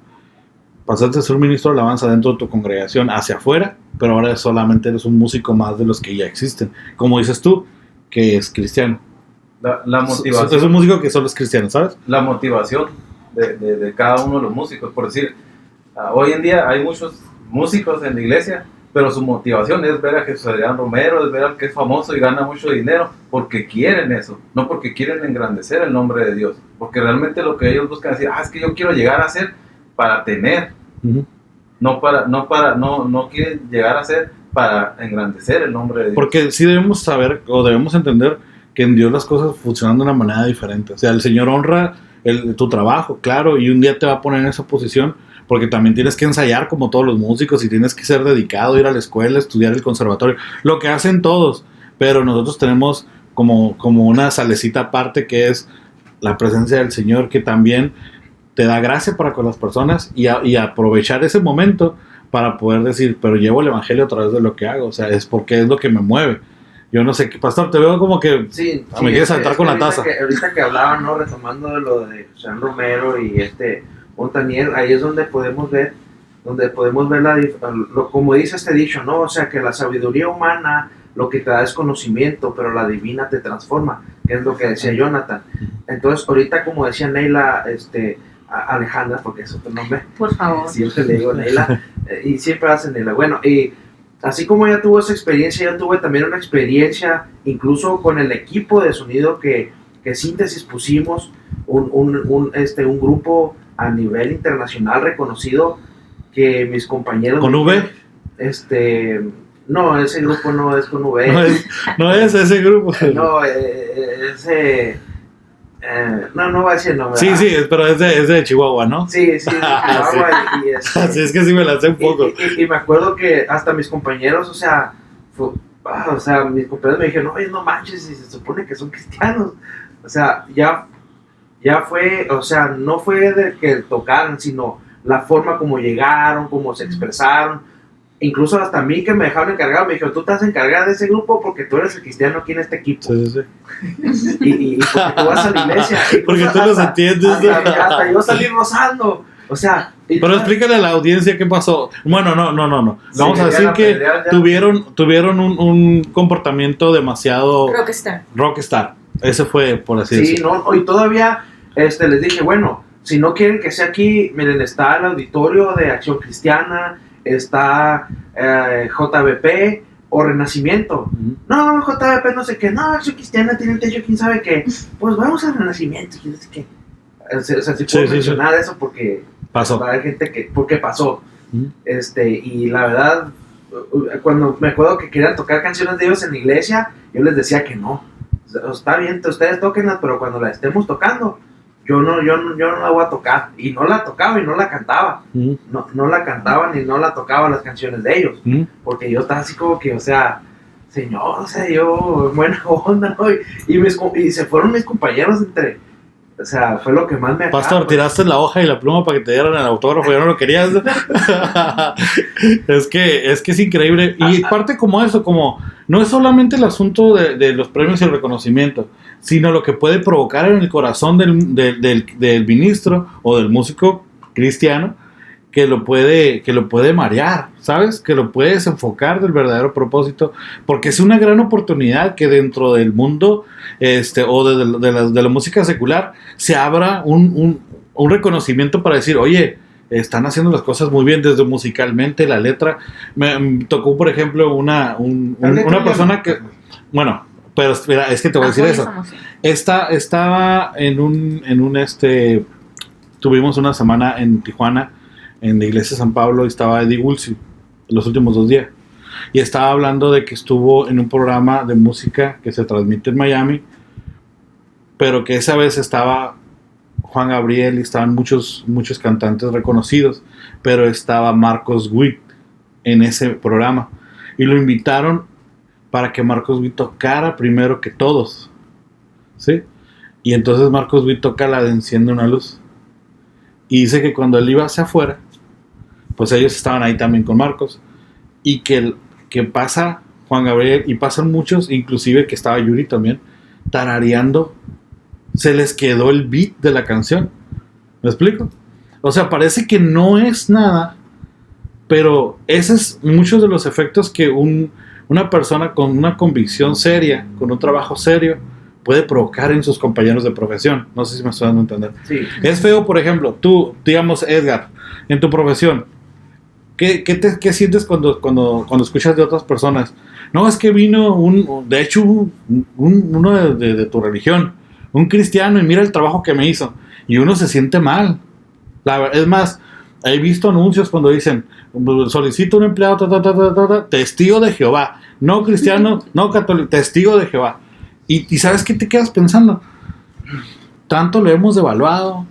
Pasaste de ser un ministro de alabanza dentro de tu congregación hacia afuera, pero ahora solamente eres un músico más de los que ya existen. Como dices tú, que es cristiano. La motivación. Es un músico que solo es cristiano, ¿sabes? La motivación de cada uno de los músicos. Por decir, hoy en día hay muchos músicos en la iglesia, pero su motivación es ver a Jesús Adrián Romero, es ver al que es famoso y gana mucho dinero, porque quieren eso, no porque quieren engrandecer el nombre de Dios, porque realmente lo que ellos buscan es decir, es que yo quiero llegar a ser para tener, Uh-huh. no quieren llegar a ser para engrandecer el nombre de Dios. Porque sí debemos saber o debemos entender que en Dios las cosas funcionan de una manera diferente. O sea, el Señor honra tu trabajo, claro, y un día te va a poner en esa posición, porque también tienes que ensayar como todos los músicos y tienes que ser dedicado, ir a la escuela, estudiar el conservatorio, lo que hacen todos, pero nosotros tenemos como una salecita aparte que es la presencia del Señor, que también te da gracia para con las personas y aprovechar ese momento para poder decir, pero llevo el evangelio a través de lo que hago, o sea, es porque es lo que me mueve. Yo no sé, pastor, te veo como que Sí, me quieres saltar con la ahorita taza. ahorita que hablaban, ¿no? Retomando de lo de Jean Romero y Montaniel, ahí es donde podemos ver como dice este dicho, ¿no? O sea, que la sabiduría humana lo que te da es conocimiento, pero la divina te transforma, que es lo que decía Jonathan. Entonces, ahorita como decía Neila, Alejandra, porque es otro nombre, Por favor. siempre le digo Neila, y siempre hace Neila. Bueno, y así como ella tuvo esa experiencia, yo tuve también una experiencia, incluso con el equipo de sonido que Síntesis pusimos, un grupo a nivel internacional reconocido, que mis compañeros... ¿Con V? No, ese grupo no es con V. No es ese grupo. No, no voy a decir el nombre. Sí, pero es de Chihuahua, ¿no? Sí, de Chihuahua. Sí, es que sí me la sé un poco. Y me acuerdo que hasta mis compañeros, mis compañeros me dijeron, oye, no manches, si se supone que son cristianos. O sea, ya fue, o sea, no fue de que tocaran, sino la forma como llegaron, cómo se expresaron. Incluso hasta a mí que me dejaron encargado, me dijeron, tú te vas a encargar de ese grupo porque tú eres el cristiano aquí en este equipo. Sí. Y porque tú vas a la iglesia. Porque tú los entiendes. Hasta yo salí rozando. O sea... Pero explícale a la audiencia qué pasó. Bueno, no. Vamos a decir que tuvieron un comportamiento demasiado... Rockstar. Ese fue, por así decirlo. Sí, no, y todavía les dije, bueno, si no quieren que sea aquí, miren, está el auditorio de Acción Cristiana, está JBP o Renacimiento. No, JBP no sé qué, no, Acción Cristiana tiene un techo, quién sabe qué. Pues vamos a Renacimiento, quién sabe qué. O sea, sí puedo mencionar eso porque pasó. Hay gente porque pasó. Y la verdad, cuando me acuerdo que querían tocar canciones de ellos en la iglesia, yo les decía que no. O sea, está bien, ustedes tóquenlas, pero cuando la estemos tocando, yo no la voy a tocar. Y no la tocaba y no la cantaba. No la cantaba ni no la tocaba las canciones de ellos. Porque yo estaba así como que, o sea, señor, o sea, yo, buena onda, ¿no? Y se fueron mis compañeros o sea, fue lo que más me... Pastor, tiraste la hoja y la pluma para que te dieran el autógrafo, ya no lo querías. es que es increíble. Y parte como eso, como no es solamente el asunto de los premios y el reconocimiento, sino lo que puede provocar en el corazón del ministro o del músico cristiano, que lo puede marear, ¿sabes? Que lo puede desenfocar del verdadero propósito, porque es una gran oportunidad que dentro del mundo o de la música secular se abra un reconocimiento para decir, oye, están haciendo las cosas muy bien desde musicalmente, la letra. Me tocó, por ejemplo, una persona que... Bueno, pero mira, es que te voy a decir eso. Estaba tuvimos una semana en Tijuana, en la iglesia de San Pablo, y estaba Eddie Gulsi los últimos 2 días. Y estaba hablando de que estuvo en un programa de música que se transmite en Miami, pero que esa vez estaba Juan Gabriel y estaban muchos cantantes reconocidos, pero estaba Marcos Witt en ese programa. Y lo invitaron para que Marcos Witt tocara primero que todos, ¿sí? Y entonces Marcos Witt toca la de Enciende una luz. Y dice que cuando él iba hacia afuera, pues ellos estaban ahí también con Marcos. Y que pasa Juan Gabriel y pasan muchos, inclusive que estaba Yuri también, tarareando. Se les quedó el beat de la canción. ¿Me explico? O sea, parece que no es nada, pero esos es muchos de los efectos que una persona con una convicción seria, con un trabajo serio, puede provocar en sus compañeros de profesión. No sé si me estoy dando a entender. Sí. Es feo, por ejemplo, tú, digamos, Edgar, en tu profesión, ¿qué sientes cuando escuchas de otras personas? No, es que vino uno de tu religión, un cristiano, y mira el trabajo que me hizo. Y uno se siente mal. Es más, he visto anuncios cuando dicen, solicito un empleado, testigo de Jehová. No cristiano, no católico, testigo de Jehová. Y ¿sabes qué te quedas pensando? Tanto lo hemos devaluado,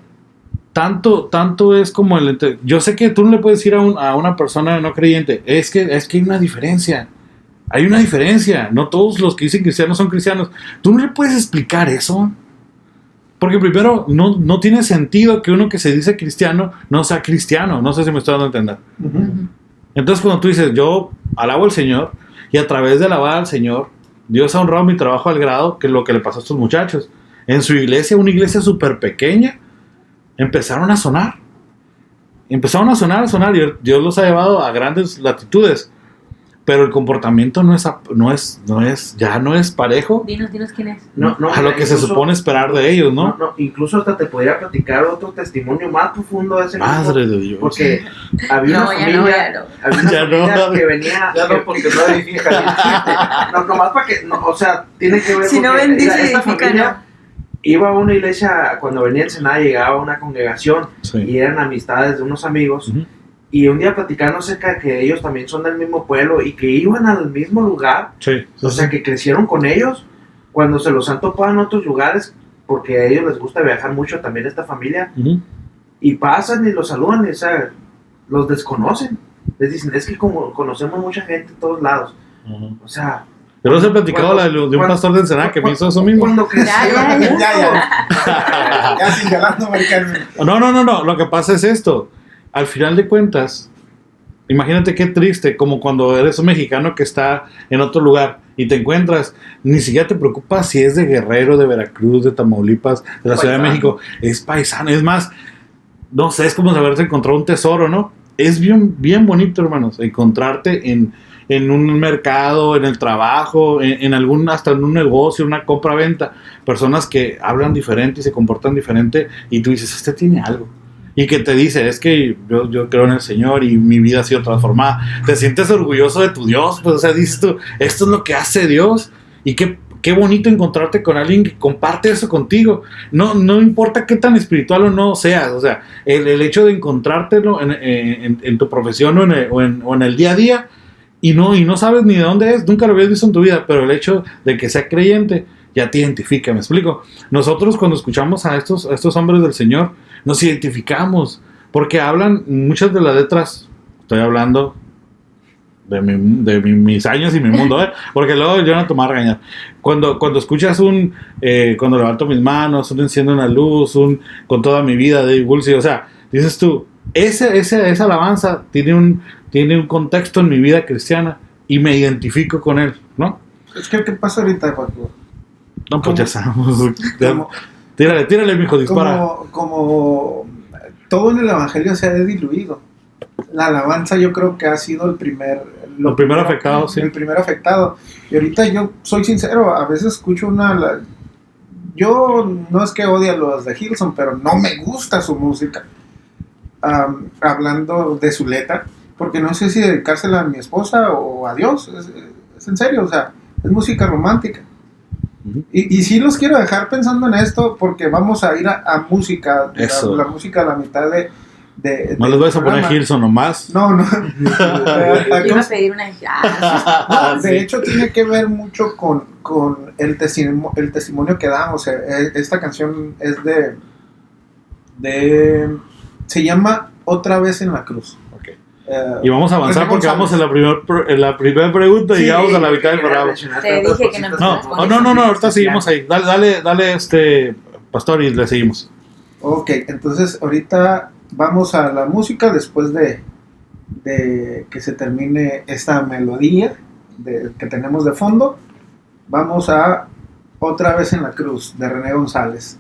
tanto es como yo sé que tú no le puedes decir a una persona no creyente, es que hay una diferencia, no todos los que dicen cristianos son cristianos. Tú no le puedes explicar eso, porque primero no tiene sentido que uno que se dice cristiano no sea cristiano. No sé si me estoy dando a entender. Entonces cuando tú dices, yo alabo al Señor, y a través de alabar al Señor Dios ha honrado mi trabajo al grado que lo que le pasó a estos muchachos. En su iglesia, una iglesia súper pequeña, empezaron a sonar. Empezaron a sonar. Y Dios los ha llevado a grandes latitudes. Pero el comportamiento no es parejo. Dinos quién es. No, a lo que se supone esperar de ellos, ¿no? No, incluso hasta te podría platicar otro testimonio más profundo de ese Madre de Dios. Porque había una familia que venía... Ya no, porque no edifica. No, nomás para que... No, o sea, tiene que ver si con no que bendice, esta edifica, familia iba a una iglesia, cuando venía a Ensenada llegaba a una congregación y eran amistades de unos amigos. Uh-huh. Y un día platicando acerca de que ellos también son del mismo pueblo y que iban al mismo lugar, o sea, que crecieron con ellos, cuando se los han topado en otros lugares, porque a ellos les gusta viajar mucho también esta familia, y pasan y los saludan, y, o sea, los desconocen. Les dicen, es que como conocemos mucha gente en todos lados, o sea... Pero se ha platicado de un pastor de Ensenada que me hizo eso mismo. Cuando crecieron... Ya señalando, Maricarmen. No, lo que pasa es esto. Al final de cuentas, imagínate qué triste, como cuando eres un mexicano que está en otro lugar y te encuentras, ni siquiera te preocupas si es de Guerrero, de Veracruz, de Tamaulipas, de la Ciudad de México, es paisano, es más, no sé, es como saberse encontrar un tesoro, ¿no? Es bien bonito, hermanos, encontrarte en un mercado, en el trabajo, hasta en un negocio, una compra-venta, personas que hablan diferente y se comportan diferente, y tú dices, este tiene algo. Y que te dice, es que yo creo en el Señor y mi vida ha sido transformada. Te sientes orgulloso de tu Dios, pues, o sea, dices tú, esto es lo que hace Dios. Y qué bonito encontrarte con alguien que comparte eso contigo. No importa qué tan espiritual o no seas, o sea, el hecho de encontrártelo en tu profesión o en el día a día, y no sabes ni de dónde es, nunca lo habías visto en tu vida, pero el hecho de que sea creyente ya te identifica, ¿me explico? Nosotros cuando escuchamos a estos hombres del Señor, nos identificamos, porque hablan muchas de las letras, estoy hablando de mis años y mi mundo, porque luego yo no tomar regañar. Cuando escuchas cuando levanto mis manos, enciendo una luz, con toda mi vida de Bulsi, o sea, dices tú, esa alabanza tiene un contexto en mi vida cristiana y me identifico con él, ¿no? Es que, ¿qué pasa ahorita, Paco? No, pues ya sabemos. Tírale, mijo, dispara. Como todo en el evangelio se ha diluido. La alabanza yo creo que ha sido el primer afectado, sí. El primer afectado. Y ahorita yo soy sincero, a veces escucho yo no es que odie a los de Hillsong, pero no me gusta su música. Hablando de su letra, porque no sé si dedicársela a mi esposa o a Dios. Es en serio, o sea, es música romántica. Y sí los quiero dejar pensando en esto, porque vamos a ir a música, la música a la mitad de no les vais a poner Hillsong nomás. No. Iba a pedir una... No, de hecho tiene que ver mucho con el testimonio que damos. Esta canción es se llama Otra vez en la cruz. Y vamos a avanzar porque vamos en la primera pregunta y vamos a la mitad del programa. Te dije que no, ahorita seguimos ahí. Dale, pastor, y le seguimos. Ok, entonces ahorita vamos a la música después de que se termine esta melodía que tenemos de fondo. Vamos a Otra vez en la cruz, de René González.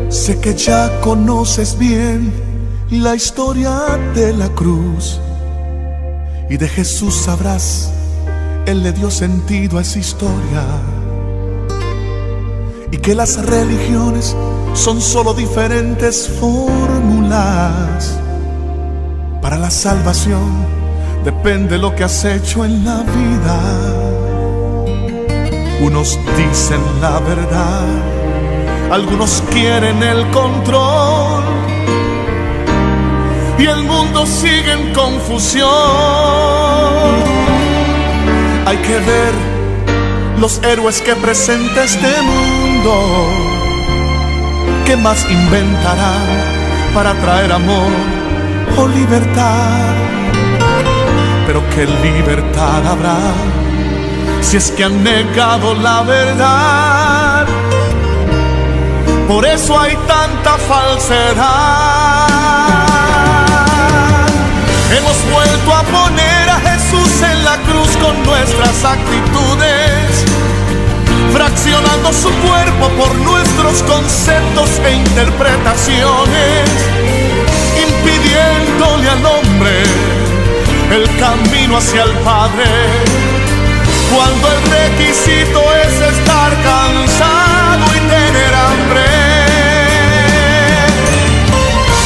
Sé que ya conoces bien la historia de la cruz, y de Jesús sabrás, Él le dio sentido a esa historia, y que las religiones son solo diferentes fórmulas. Para la salvación depende lo que has hecho en la vida. Unos dicen la verdad, algunos quieren el control, y el mundo sigue en confusión. Hay que ver los héroes que presenta este mundo. ¿Qué más inventarán para traer amor o libertad? Pero qué libertad habrá si es que han negado la verdad. Por eso hay tanta falsedad. Hemos vuelto a poner a Jesús en la cruz con nuestras actitudes, fraccionando su cuerpo por nuestros conceptos e interpretaciones, impidiéndole al hombre el camino hacia el Padre, cuando el requisito es estar cansado y tener hambre.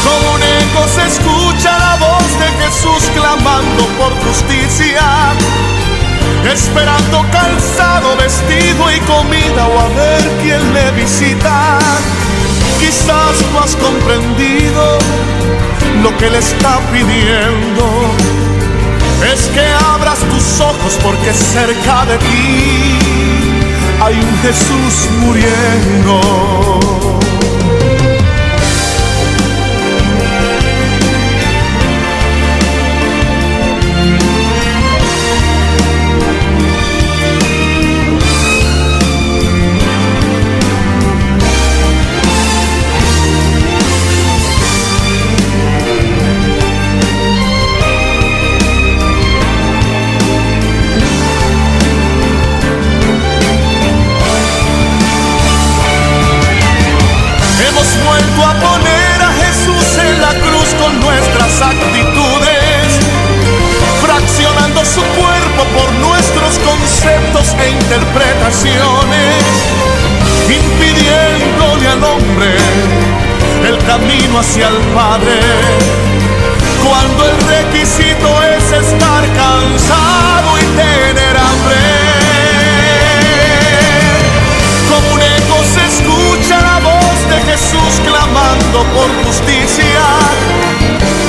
Como un eco se escucha la voz de Jesús clamando por justicia, esperando calzado, vestido y comida, o a ver quién le visita. Quizás no has comprendido lo que le está pidiendo, es que abras tus ojos, porque cerca de ti hay un Jesús muriendo. A poner a Jesús en la cruz con nuestras actitudes, fraccionando su cuerpo por nuestros conceptos e interpretaciones, impidiéndole al hombre el camino hacia el Padre, cuando el requisito es estar cansado y tener hambre. Como un eco se escucha la voz de Jesús clamando por justicia,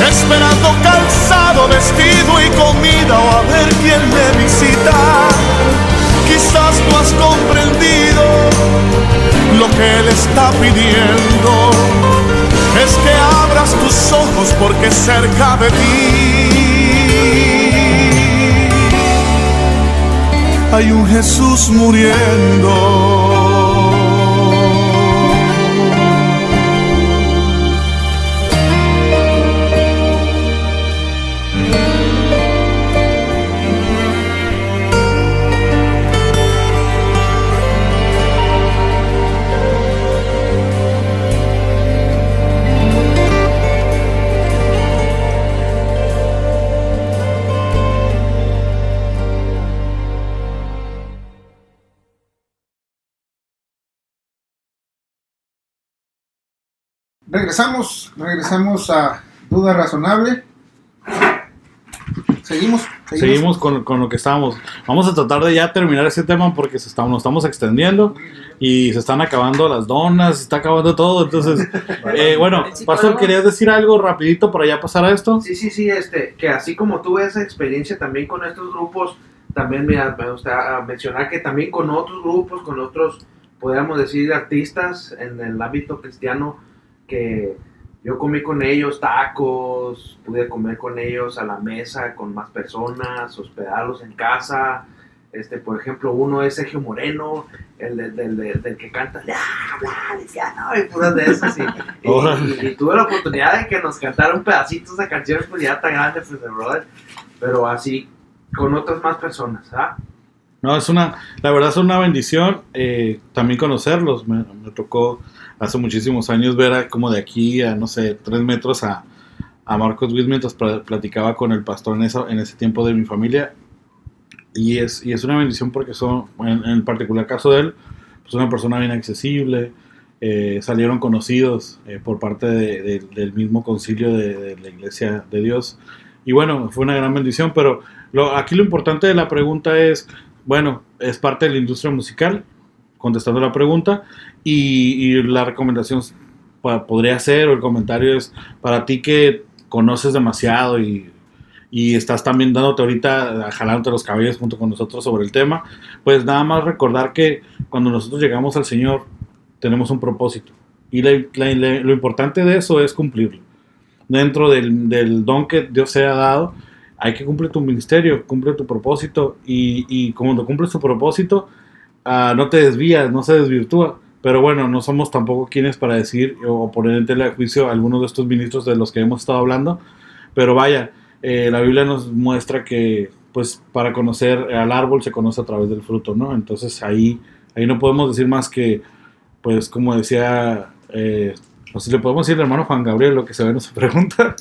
esperando calzado, vestido y comida, o a ver quién le visita. Quizás no has comprendido lo que Él está pidiendo, es que abras tus ojos, porque cerca de ti hay un Jesús muriendo. Regresamos a Duda Razonable. Seguimos con lo que estábamos. Vamos a tratar de ya terminar ese tema, porque nos estamos extendiendo y se están acabando las donas, se está acabando todo. Entonces, bueno, Pastor, ¿querías decir algo rapidito para ya pasar a esto? Sí, que así como tuve esa experiencia también con estos grupos, también me gusta mencionar que también con otros grupos, con otros, podríamos decir, artistas en el ámbito cristiano, que yo comí con ellos tacos, pude comer con ellos a la mesa con más personas, hospedarlos en casa. Por ejemplo, uno es Sergio Moreno, el del que canta y puras de esas, y tuve la oportunidad de que nos cantaron pedacitos de canciones, pues ya tan grandes, pues de brother, pero así con otras más personas, ¿ah? No, la verdad es una bendición también conocerlos. Me tocó hace muchísimos años ver como de aquí a, no sé, 3 metros a Marcos Witt mientras platicaba con el pastor en ese tiempo de mi familia. Y es una bendición, porque en el particular caso de él, pues una persona bien accesible. Salieron conocidos por parte del mismo concilio de la Iglesia de Dios. Y bueno, fue una gran bendición, pero aquí lo importante de la pregunta es, bueno, es parte de la industria musical, contestando la pregunta, y la recomendación podría ser, o el comentario es, para ti que conoces demasiado y y estás también dándote ahorita, jalándote los cabellos junto con nosotros sobre el tema, pues nada más recordar que cuando nosotros llegamos al Señor tenemos un propósito y lo importante de eso es cumplirlo. Dentro del don que Dios te ha dado, hay que cumplir tu ministerio, cumple tu propósito y cuando cumples tu propósito, no te desvías, no se desvirtúa. Pero bueno, no somos tampoco quienes para decir o poner en tela de juicio a algunos de estos ministros de los que hemos estado hablando. Pero vaya, la Biblia nos muestra que pues para conocer al árbol se conoce a través del fruto, ¿no? Entonces ahí no podemos decir más que, pues como decía, pues si le podemos decir al hermano Juan Gabriel lo que se ve en su pregunta.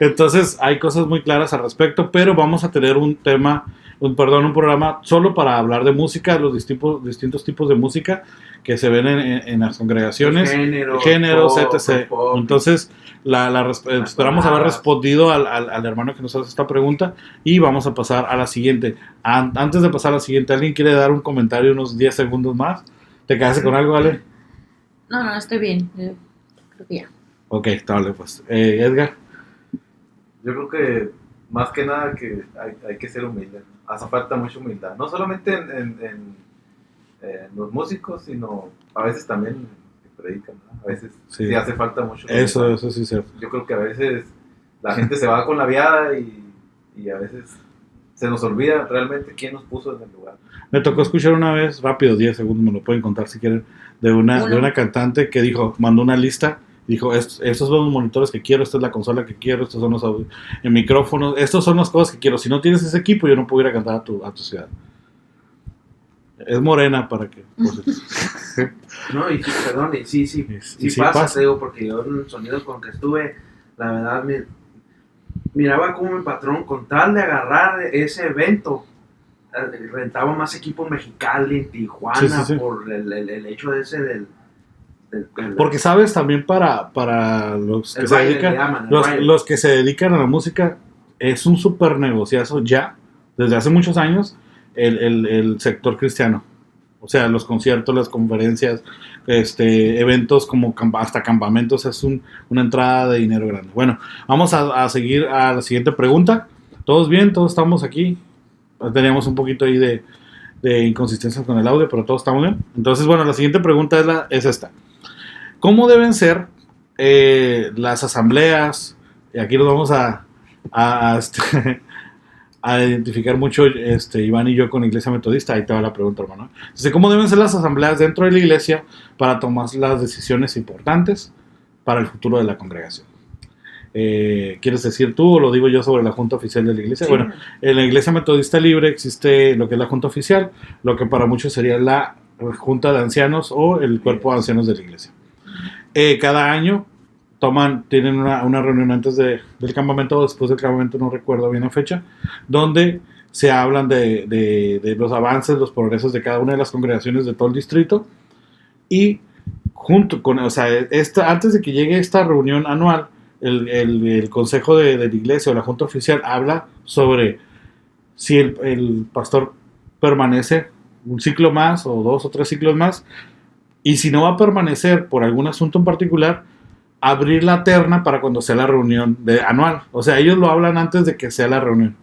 Entonces hay cosas muy claras al respecto, pero vamos a tener un programa solo para hablar de música, los distintos tipos de música que se ven en las congregaciones, géneros, etc. Pop. Entonces, esperamos haber respondido al hermano que nos hace esta pregunta y vamos a pasar a la siguiente. Antes de pasar a la siguiente, ¿alguien quiere dar un comentario unos 10 segundos más? ¿Te quedaste con algo, Ale? No, estoy bien. Yo creo que ya. Ok, dale, pues. Edgar. Yo creo que más que nada que hay que ser humilde. Hace falta mucha humildad. No solamente en los músicos, sino a veces también que predican, ¿no? A veces sí hace falta mucho humildad. Eso sí es cierto. Yo creo que a veces la gente se va con la viada y a veces se nos olvida realmente quién nos puso en el lugar. Me tocó escuchar una vez, rápido, 10 segundos, me lo pueden contar si quieren, de una cantante que mandó una lista. Dijo, estos son los monitores que quiero, esta es la consola que quiero, estos son los micrófonos, estos son las cosas que quiero. Si no tienes ese equipo, yo no puedo ir a cantar a tu ciudad. Es morena para que... No, y perdón, sí pasa, te digo, porque yo en los sonidos con que estuve, la verdad, miraba como mi patrón, con tal de agarrar ese evento, rentaba más equipo en Mexicali, en Tijuana, por el hecho de ese del porque sabes también para los que se dedican los que se dedican a la música es un súper negociazo ya desde hace muchos años el sector cristiano, o sea, los conciertos, las conferencias, eventos como hasta campamentos, es una entrada de dinero grande. Bueno, vamos a seguir a la siguiente pregunta. ¿Todos bien? ¿Todos estamos aquí? Teníamos un poquito ahí de inconsistencia con el audio, pero todos estamos bien. Entonces, bueno, la siguiente pregunta es esta. ¿Cómo deben ser las asambleas? Y aquí nos vamos a identificar mucho Iván y yo con la Iglesia Metodista. Ahí te va la pregunta, hermano. Entonces, ¿cómo deben ser las asambleas dentro de la iglesia para tomar las decisiones importantes para el futuro de la congregación? ¿Quieres decir tú o lo digo yo sobre la Junta Oficial de la Iglesia? Sí. Bueno, en la Iglesia Metodista Libre existe lo que es la Junta Oficial, lo que para muchos sería la Junta de Ancianos o el Cuerpo de Ancianos de la Iglesia. Cada año tienen una reunión antes del campamento o después del campamento, no recuerdo bien la fecha, donde se hablan de los avances, los progresos de cada una de las congregaciones de todo el distrito y junto con, antes de que llegue esta reunión anual, el consejo de la iglesia o la junta oficial habla sobre si el pastor permanece un ciclo más o 2 o 3 ciclos más, y si no va a permanecer por algún asunto en particular, abrir la terna para cuando sea la reunión anual. O sea, ellos lo hablan antes de que sea la reunión.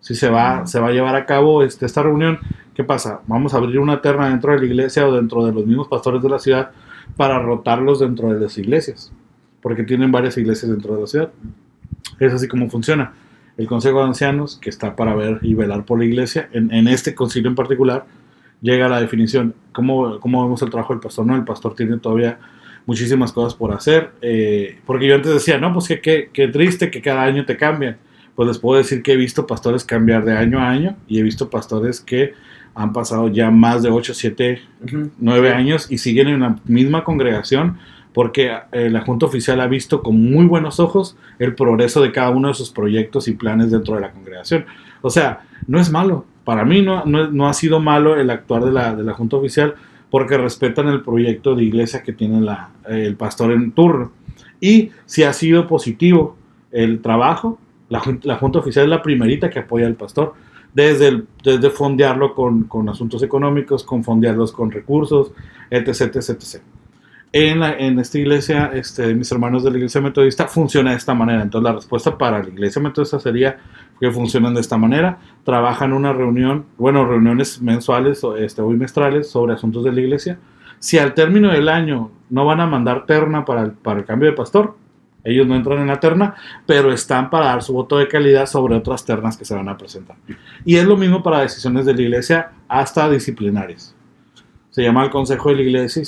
Si se va a llevar a cabo esta reunión, ¿qué pasa? Vamos a abrir una terna dentro de la iglesia o dentro de los mismos pastores de la ciudad para rotarlos dentro de las iglesias, porque tienen varias iglesias dentro de la ciudad. Es así como funciona. El Consejo de Ancianos, que está para ver y velar por la iglesia, en este concilio en particular, llega a la definición. ¿Cómo vemos el trabajo del pastor? No, el pastor tiene todavía muchísimas cosas por hacer, porque yo antes decía, no, pues qué triste que cada año te cambian. Pues les puedo decir que he visto pastores cambiar de año a año, y he visto pastores que han pasado ya más de 8, 7, 9 años y siguen en la misma congregación, porque la Junta Oficial ha visto con muy buenos ojos el progreso de cada uno de sus proyectos y planes dentro de la congregación. O sea, no es malo. Para mí no ha sido malo el actuar de la Junta Oficial, porque respetan el proyecto de iglesia que tiene el pastor en turno. Y si ha sido positivo el trabajo, la Junta Oficial es la primerita que apoya al pastor, desde fondearlo con asuntos económicos, con fondearlos con recursos, etc. En esta iglesia, mis hermanos de la iglesia metodista, funciona de esta manera. Entonces la respuesta para la iglesia metodista sería que funcionan de esta manera. Trabajan una reunión, reuniones mensuales o bimestrales sobre asuntos de la iglesia. Si al término del año no van a mandar terna para el cambio de pastor, ellos no entran en la terna, pero están para dar su voto de calidad sobre otras ternas que se van a presentar. Y es lo mismo para decisiones de la iglesia, hasta disciplinarias. Se llama el consejo de la iglesia y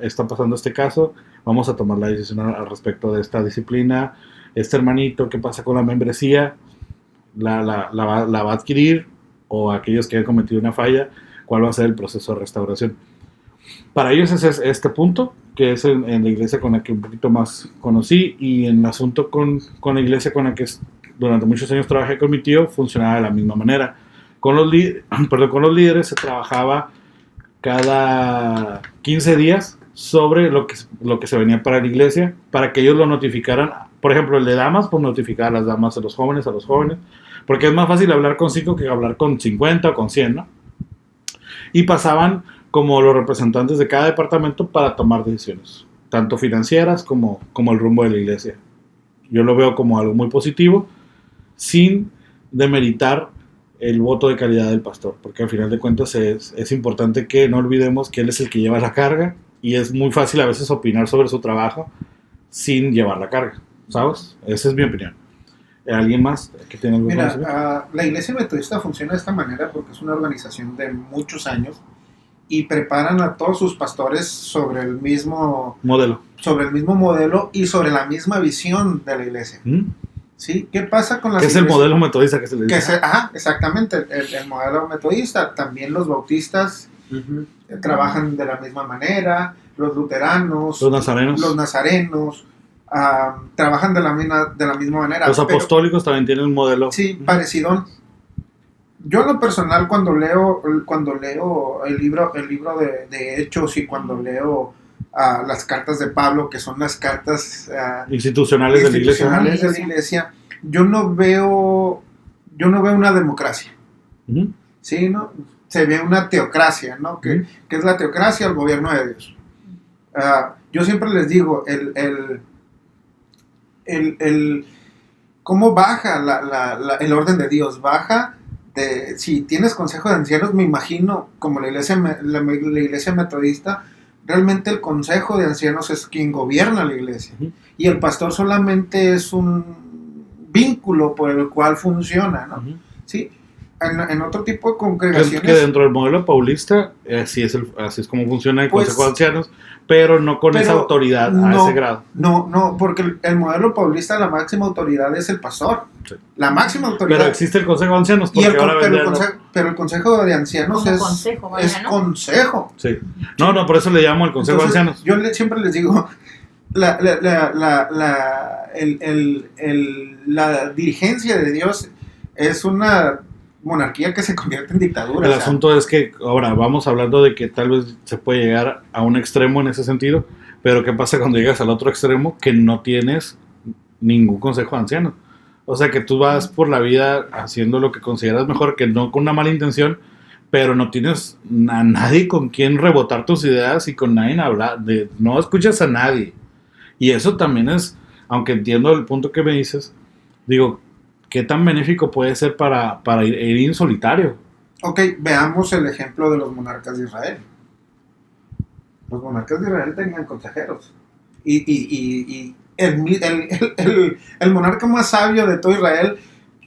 está pasando este caso, vamos a tomar la decisión al respecto de esta disciplina, este hermanito, ¿qué pasa con la membresía? ¿La va a adquirir? O aquellos que han cometido una falla, ¿cuál va a ser el proceso de restauración? Para ellos ese es este punto, que es en la iglesia con la que un poquito más conocí, y en el asunto con la iglesia con la que durante muchos años trabajé con mi tío, funcionaba de la misma manera. Con los líderes se trabajaba cada 15 días sobre lo que se venía para la iglesia, para que ellos lo notificaran. Por ejemplo, el de damas, pues notificar a las damas, a los jóvenes, porque es más fácil hablar con 5 que hablar con 50 o con 100, ¿no? Y pasaban como los representantes de cada departamento para tomar decisiones, tanto financieras como el rumbo de la iglesia. Yo lo veo como algo muy positivo, sin demeritar el voto de calidad del pastor, porque al final de cuentas es importante que no olvidemos que él es el que lleva la carga, y es muy fácil a veces opinar sobre su trabajo sin llevar la carga, ¿sabes? Esa es mi opinión. ¿Alguien más que tiene algo que decir? La iglesia metodista funciona de esta manera porque es una organización de muchos años y preparan a todos sus pastores sobre el mismo modelo y sobre la misma visión de la iglesia. ¿Sí? ¿Qué pasa con las iglesias? ¿Qué es el modelo metodista que se le dice? Exactamente, el modelo metodista. También los bautistas trabajan de la misma manera, los luteranos, los nazarenos trabajan de la misma manera. Los apostólicos también tienen un modelo. Sí, parecido. Yo en lo personal cuando leo el libro de Hechos y cuando leo las cartas de Pablo, que son las cartas institucionales de la iglesia, yo no veo una democracia. ¿Sí, no? Se ve una teocracia, ¿no? Que es la teocracia, el gobierno de Dios. Yo siempre les digo, cómo baja el orden de Dios, baja si tienes consejo de ancianos, me imagino, como la iglesia metodista, realmente el consejo de ancianos es quien gobierna la iglesia, y el pastor solamente es un vínculo por el cual funciona, ¿no? ¿Sí? En otro tipo de congregaciones, que dentro del modelo paulista así es como funciona el consejo de ancianos, pero no con esa autoridad a ese grado. No, porque el modelo paulista, la máxima autoridad es el pastor. Sí. La máxima autoridad. Pero existe el consejo de ancianos. Pero el consejo de ancianos es consejo. Sí. No, por eso le llamo el consejo de ancianos. Yo siempre les digo, la dirigencia de Dios es una monarquía que se convierte en dictadura. El asunto es que ahora vamos hablando de que tal vez se puede llegar a un extremo en ese sentido, pero ¿qué pasa cuando llegas al otro extremo que no tienes ningún consejo de ancianos? O sea, que tú vas por la vida haciendo lo que consideras mejor, que no con una mala intención, pero no tienes a nadie con quien rebotar tus ideas y con nadie hablar, no escuchas a nadie. Y eso también es, aunque entiendo el punto que me dices, digo, ¿qué tan benéfico puede ser para ir en solitario? Ok, veamos el ejemplo de los monarcas de Israel. Los monarcas de Israel tenían consejeros. Y el monarca más sabio de todo Israel,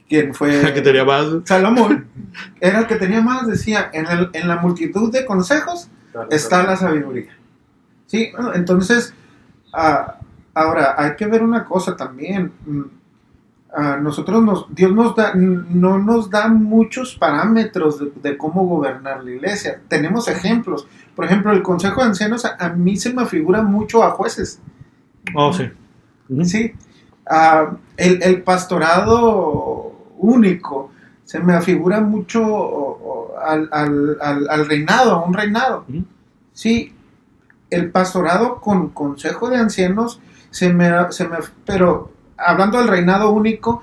quien fue el que tenía más, Salomón, era el que tenía más, decía, en la multitud de consejos está la sabiduría. ¿Sí? Entonces, ahora, hay que ver una cosa también. Dios no nos da muchos parámetros de cómo gobernar la iglesia. Tenemos ejemplos. Por ejemplo, el consejo de ancianos a mí se me figura mucho a jueces. Oh, sí. Sí. El pastorado único se me afigura mucho al reinado, a un reinado. Sí. El pastorado con consejo de ancianos pero hablando del reinado único,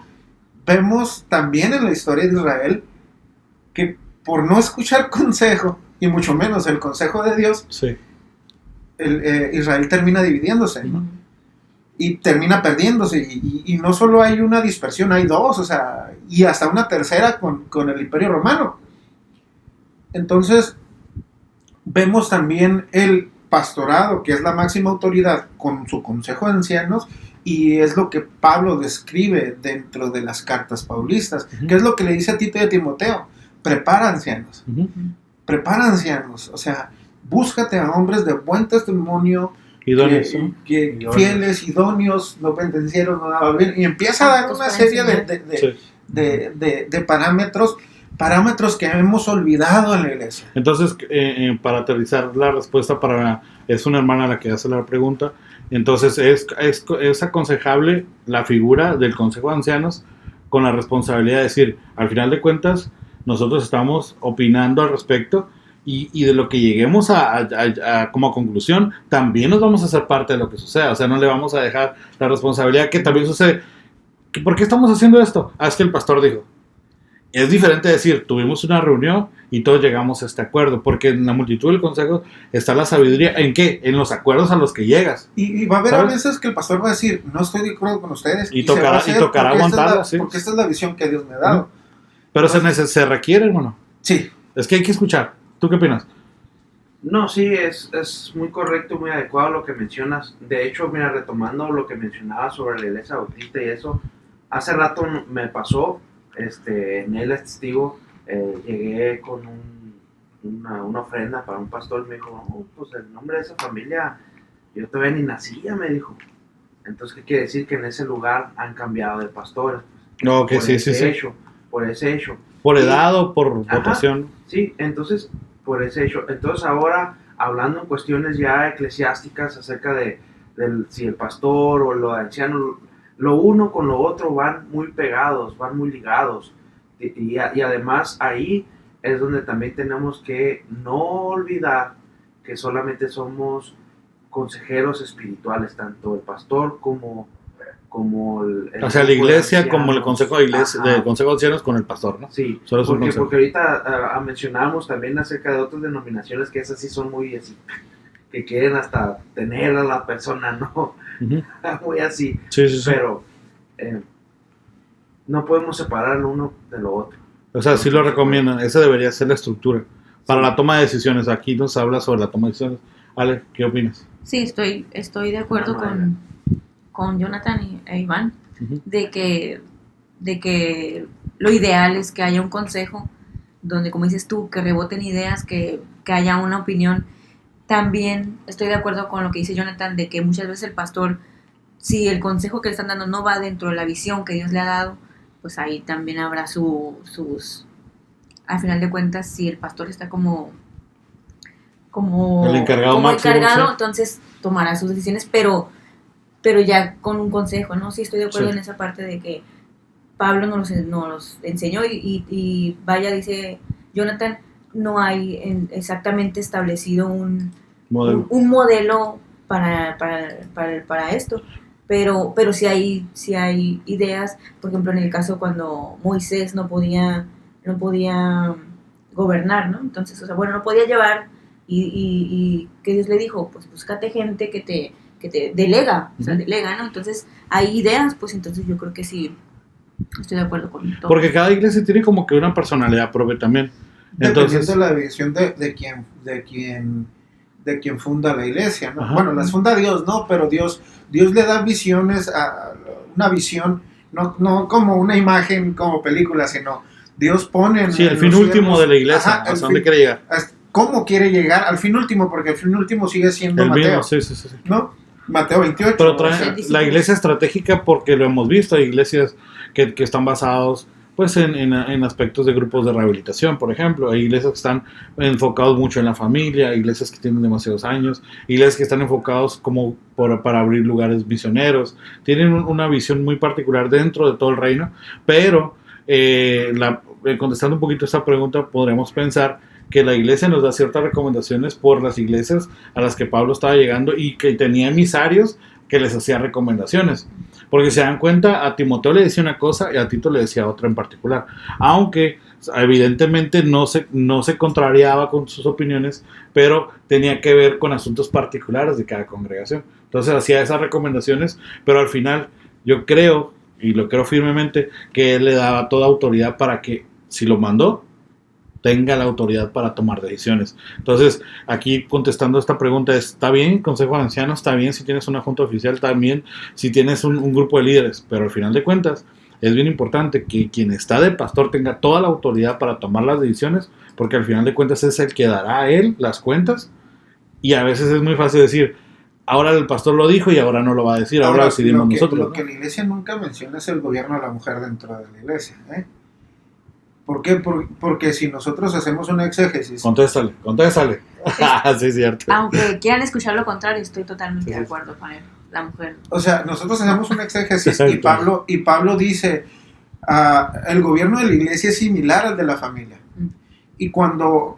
vemos también en la historia de Israel que por no escuchar consejo, y mucho menos el consejo de Dios, sí, Israel termina dividiéndose, ¿no? Y termina perdiéndose, y no solo hay una dispersión, hay dos, o sea, y hasta una tercera con el Imperio Romano. Entonces, vemos también el pastorado, que es la máxima autoridad, con su consejo de ancianos, y es lo que Pablo describe dentro de las cartas paulistas, que es lo que le dice a Tito y a Timoteo: prepara ancianos, o sea, búscate a hombres de buen testimonio, idóneos, fieles, idóneos, no pendencieros, no nada bien, y empieza a dar una serie de parámetros que hemos olvidado en la iglesia. Entonces, para aterrizar la respuesta, es una hermana la que hace la pregunta. Entonces, es aconsejable la figura del Consejo de Ancianos, con la responsabilidad de decir, al final de cuentas, nosotros estamos opinando al respecto, y de lo que lleguemos como conclusión, también nos vamos a hacer parte de lo que suceda. O sea, no le vamos a dejar la responsabilidad que también sucede. ¿Por qué estamos haciendo esto? Es que el pastor dijo. Es diferente decir, tuvimos una reunión y todos llegamos a este acuerdo, porque en la multitud del consejo está la sabiduría. ¿En qué? En los acuerdos a los que llegas. Y va a haber, ¿sabes?, a veces que el pastor va a decir, no estoy de acuerdo con ustedes. Y tocará aguantarlo, sí. Porque esta es la visión que Dios me ha dado. Pero se requiere, hermano. Sí. Es que hay que escuchar. ¿Tú qué opinas? No, sí, es muy correcto, muy adecuado lo que mencionas. De hecho, mira, retomando lo que mencionabas sobre la iglesia bautista y eso, hace rato me pasó, en él es testigo, llegué con una ofrenda para un pastor, me dijo, oh, pues el nombre de esa familia, yo todavía ni nacía, me dijo. Entonces, ¿qué quiere decir? Que en ese lugar han cambiado de pastores. No, que sí. Por ese hecho. Por edad o por votación. Sí, entonces, por ese hecho. Entonces, ahora, hablando en cuestiones ya eclesiásticas acerca de si el pastor o los ancianos, lo uno con lo otro van muy pegados, van muy ligados. Y además, ahí es donde también tenemos que no olvidar que solamente somos consejeros espirituales, tanto el pastor como o sea, la iglesia como el consejo de iglesia, del consejo de ancianos con el pastor, ¿no? Sí, solo porque ahorita mencionábamos también acerca de otras denominaciones que esas sí son muy así, que quieren hasta tener a la persona, ¿no? Muy así. Sí. Pero no podemos separar lo uno de lo otro. O sea, sí lo recomiendan. Esa debería ser la estructura para la toma de decisiones. Aquí nos habla sobre la toma de decisiones. Ale, ¿qué opinas? Sí, estoy de acuerdo con Jonathan e Iván, de que lo ideal es que haya un consejo donde, como dices tú, que reboten ideas, que haya una opinión. También estoy de acuerdo con lo que dice Jonathan, de que muchas veces el pastor, si el consejo que le están dando no va dentro de la visión que Dios le ha dado, pues ahí también habrá sus... Al final de cuentas, si el pastor está como el encargado máximo, ¿sí? Entonces tomará sus decisiones, pero ya con un consejo, ¿no? Sí, estoy de acuerdo en esa parte de que Pablo nos los enseñó y vaya, dice Jonathan, no hay exactamente establecido un modelo para esto, pero sí hay ideas. Por ejemplo, en el caso cuando Moisés no podía gobernar, ¿no? Entonces, o sea, bueno, no podía llevar y que Dios le dijo, pues búscate gente que te delega, o sea, delega, ¿no? Entonces, hay ideas, pues entonces yo creo que sí, estoy de acuerdo con todo. Porque cada iglesia tiene como que una personalidad propia también. Entonces, dependiendo de la visión de quien funda la iglesia, ¿no? Bueno, las funda Dios, ¿no? Pero Dios le da visiones, una visión, no como una imagen, como película, sino Dios pone... Sí, el fin último de la iglesia, ¿hasta dónde quiere llegar? ¿Cómo quiere llegar al fin último? Porque el fin último sigue siendo el Mateo. Mismo, sí. ¿No? Mateo 28. Pero la iglesia estratégica, porque lo hemos visto, hay iglesias que están basados pues en aspectos de grupos de rehabilitación, por ejemplo. Hay iglesias que están enfocados mucho en la familia, hay iglesias que tienen demasiados años, iglesias que están enfocados como para abrir lugares misioneros. Tienen una visión muy particular dentro de todo el reino, pero contestando un poquito esta pregunta, podremos pensar que la iglesia nos da ciertas recomendaciones por las iglesias a las que Pablo estaba llegando y que tenía emisarios que les hacía recomendaciones. Porque se dan cuenta, a Timoteo le decía una cosa y a Tito le decía otra en particular. Aunque evidentemente no se contrariaba con sus opiniones, pero tenía que ver con asuntos particulares de cada congregación. Entonces hacía esas recomendaciones, pero al final yo creo, y lo creo firmemente, que él le daba toda autoridad para que, si lo mandó, tenga la autoridad para tomar decisiones. Entonces, aquí contestando esta pregunta, está bien consejo de ancianos, está bien si tienes una junta oficial, también si tienes un grupo de líderes, pero al final de cuentas es bien importante que quien está de pastor tenga toda la autoridad para tomar las decisiones, porque al final de cuentas es el que dará a él las cuentas, y a veces es muy fácil decir, ahora el pastor lo dijo y ahora no lo va a decir, ahora decidimos nosotros. Lo que la iglesia nunca menciona es el gobierno de la mujer dentro de la iglesia, ¿eh? ¿Por qué? Porque si nosotros hacemos una exégesis... Contéstale. Sí, es cierto. Aunque quieran escuchar lo contrario, estoy totalmente de acuerdo con él, la mujer. O sea, nosotros hacemos una exégesis y Pablo dice, el gobierno de la iglesia es similar al de la familia. Y cuando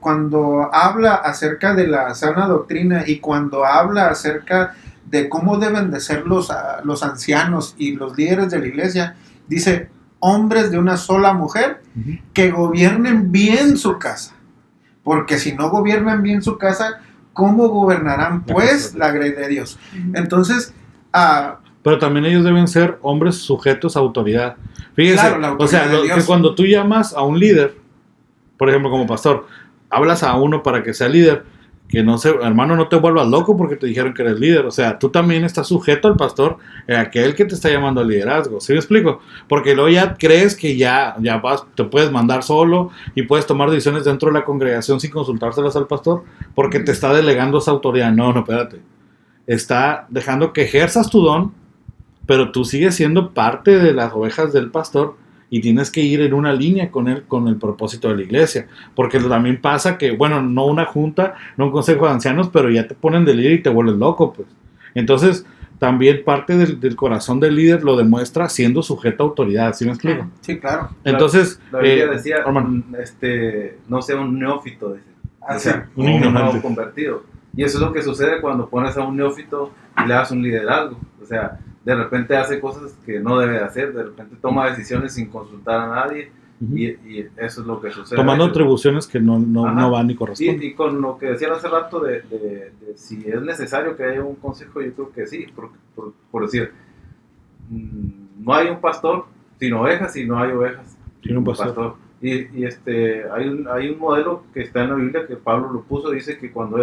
habla acerca de la sana doctrina y cuando habla acerca de cómo deben de ser los ancianos y los líderes de la iglesia, dice, hombres de una sola mujer que gobiernen bien su casa. Porque si no gobiernan bien su casa, ¿cómo gobernarán pues la grey de Dios? Entonces... pero también ellos deben ser hombres sujetos a autoridad. Fíjese, claro, o sea, que cuando tú llamas a un líder, por ejemplo, como pastor, hablas a uno para que sea líder, que no se, hermano, no te vuelvas loco porque te dijeron que eres líder. O sea, tú también estás sujeto al pastor, aquel que te está llamando al liderazgo. ¿Sí me explico? Porque luego ya crees que ya te puedes mandar solo y puedes tomar decisiones dentro de la congregación sin consultárselas al pastor porque te está delegando esa autoridad. No, espérate. Está dejando que ejerzas tu don, pero tú sigues siendo parte de las ovejas del pastor y tienes que ir en una línea con él, con el propósito de la iglesia, porque también pasa que, bueno, no una junta, no un consejo de ancianos, pero ya te ponen de líder y te vuelves loco, pues. Entonces, también parte del corazón del líder lo demuestra siendo sujeto a autoridad, ¿sí me explico? Sí, claro. Entonces, la Biblia decía, no sea un neófito, dice. O sea, un nuevo convertido. Y eso es lo que sucede cuando pones a un neófito y le das un liderazgo. O sea, de repente hace cosas que no debe hacer, de repente toma decisiones sin consultar a nadie, y eso es lo que sucede. Tomando atribuciones que no van ni corresponden. Y con lo que decían hace rato de si es necesario que haya un consejo, yo creo que sí, por decir, no hay un pastor sin ovejas y no hay ovejas sin un pastor. Y hay un modelo que está en la Biblia que Pablo lo puso, dice que cuando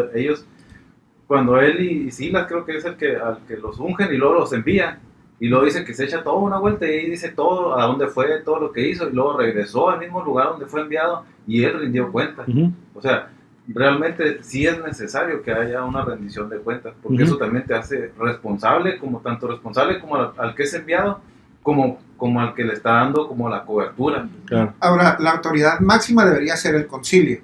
él y Silas, creo que es al que los ungen y luego los envían, y luego dice que se echa toda una vuelta y dice todo, a dónde fue, todo lo que hizo, y luego regresó al mismo lugar donde fue enviado y él rindió cuentas. O sea, realmente sí es necesario que haya una rendición de cuentas, porque eso también te hace responsable, tanto responsable como al que es enviado, como al que le está dando como la cobertura. Claro. Ahora, la autoridad máxima debería ser el concilio.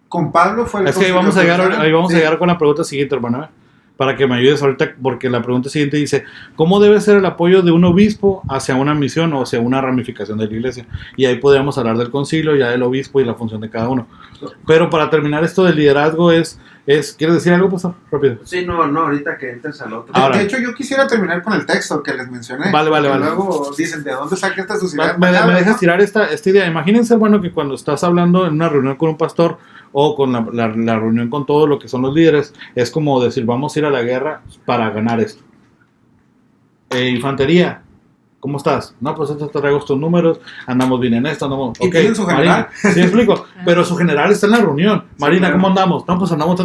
Con Pablo fue el concilio. Es que ahí vamos a llegar con la pregunta siguiente, hermano, para que me ayudes ahorita, porque la pregunta siguiente dice, ¿cómo debe ser el apoyo de un obispo hacia una misión o hacia una ramificación de la iglesia? Y ahí podríamos hablar del concilio, ya del obispo y la función de cada uno. Pero para terminar esto del liderazgo ¿quieres decir algo, pastor? Rápido. Sí, no, ahorita que entres al otro. De hecho, yo quisiera terminar con el texto que les mencioné. Vale. Luego dicen, ¿de dónde saca esta sociedad? Me dejas tirar esta idea. Imagínense, hermano, que cuando estás hablando en una reunión con un pastor o con la reunión con todo lo que son los líderes, es como decir, vamos a ir a la guerra para ganar esto. Infantería, ¿cómo estás? No, pues te traigo estos números, andamos bien en esto, andamos... ¿Y tienen su general? Marina, sí, explico, pero su general está en la reunión. Marina, ¿cómo andamos? No, pues andamos...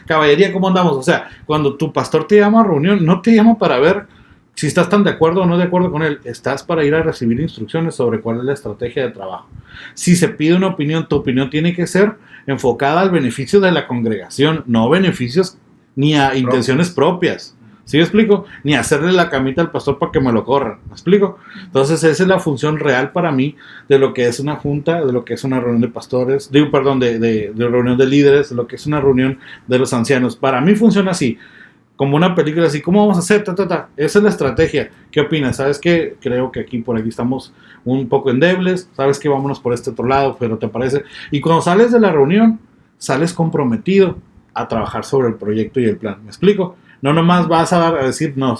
Caballería, ¿cómo andamos? O sea, cuando tu pastor te llama a reunión, no te llama para ver si estás tan de acuerdo o no de acuerdo con él. Estás para ir a recibir instrucciones sobre cuál es la estrategia de trabajo. Si se pide una opinión, tu opinión tiene que ser enfocada al beneficio de la congregación, no beneficios ni a intenciones propias. ¿Sí me explico? Ni hacerle la camita al pastor para que me lo corran. ¿Me explico? Entonces esa es la función real para mí de lo que es una junta, de lo que es una reunión de pastores, de reunión de líderes, de lo que es una reunión de los ancianos. Para mí funciona así, como una película así. ¿Cómo vamos a hacer? Esa es la estrategia. ¿Qué opinas? ¿Sabes qué? Creo que por aquí estamos un poco endebles. ¿Sabes qué? Vámonos por este otro lado, pero ¿te parece? Y cuando sales de la reunión, sales comprometido a trabajar sobre el proyecto y el plan. ¿Me explico? No nomás vas a decir no,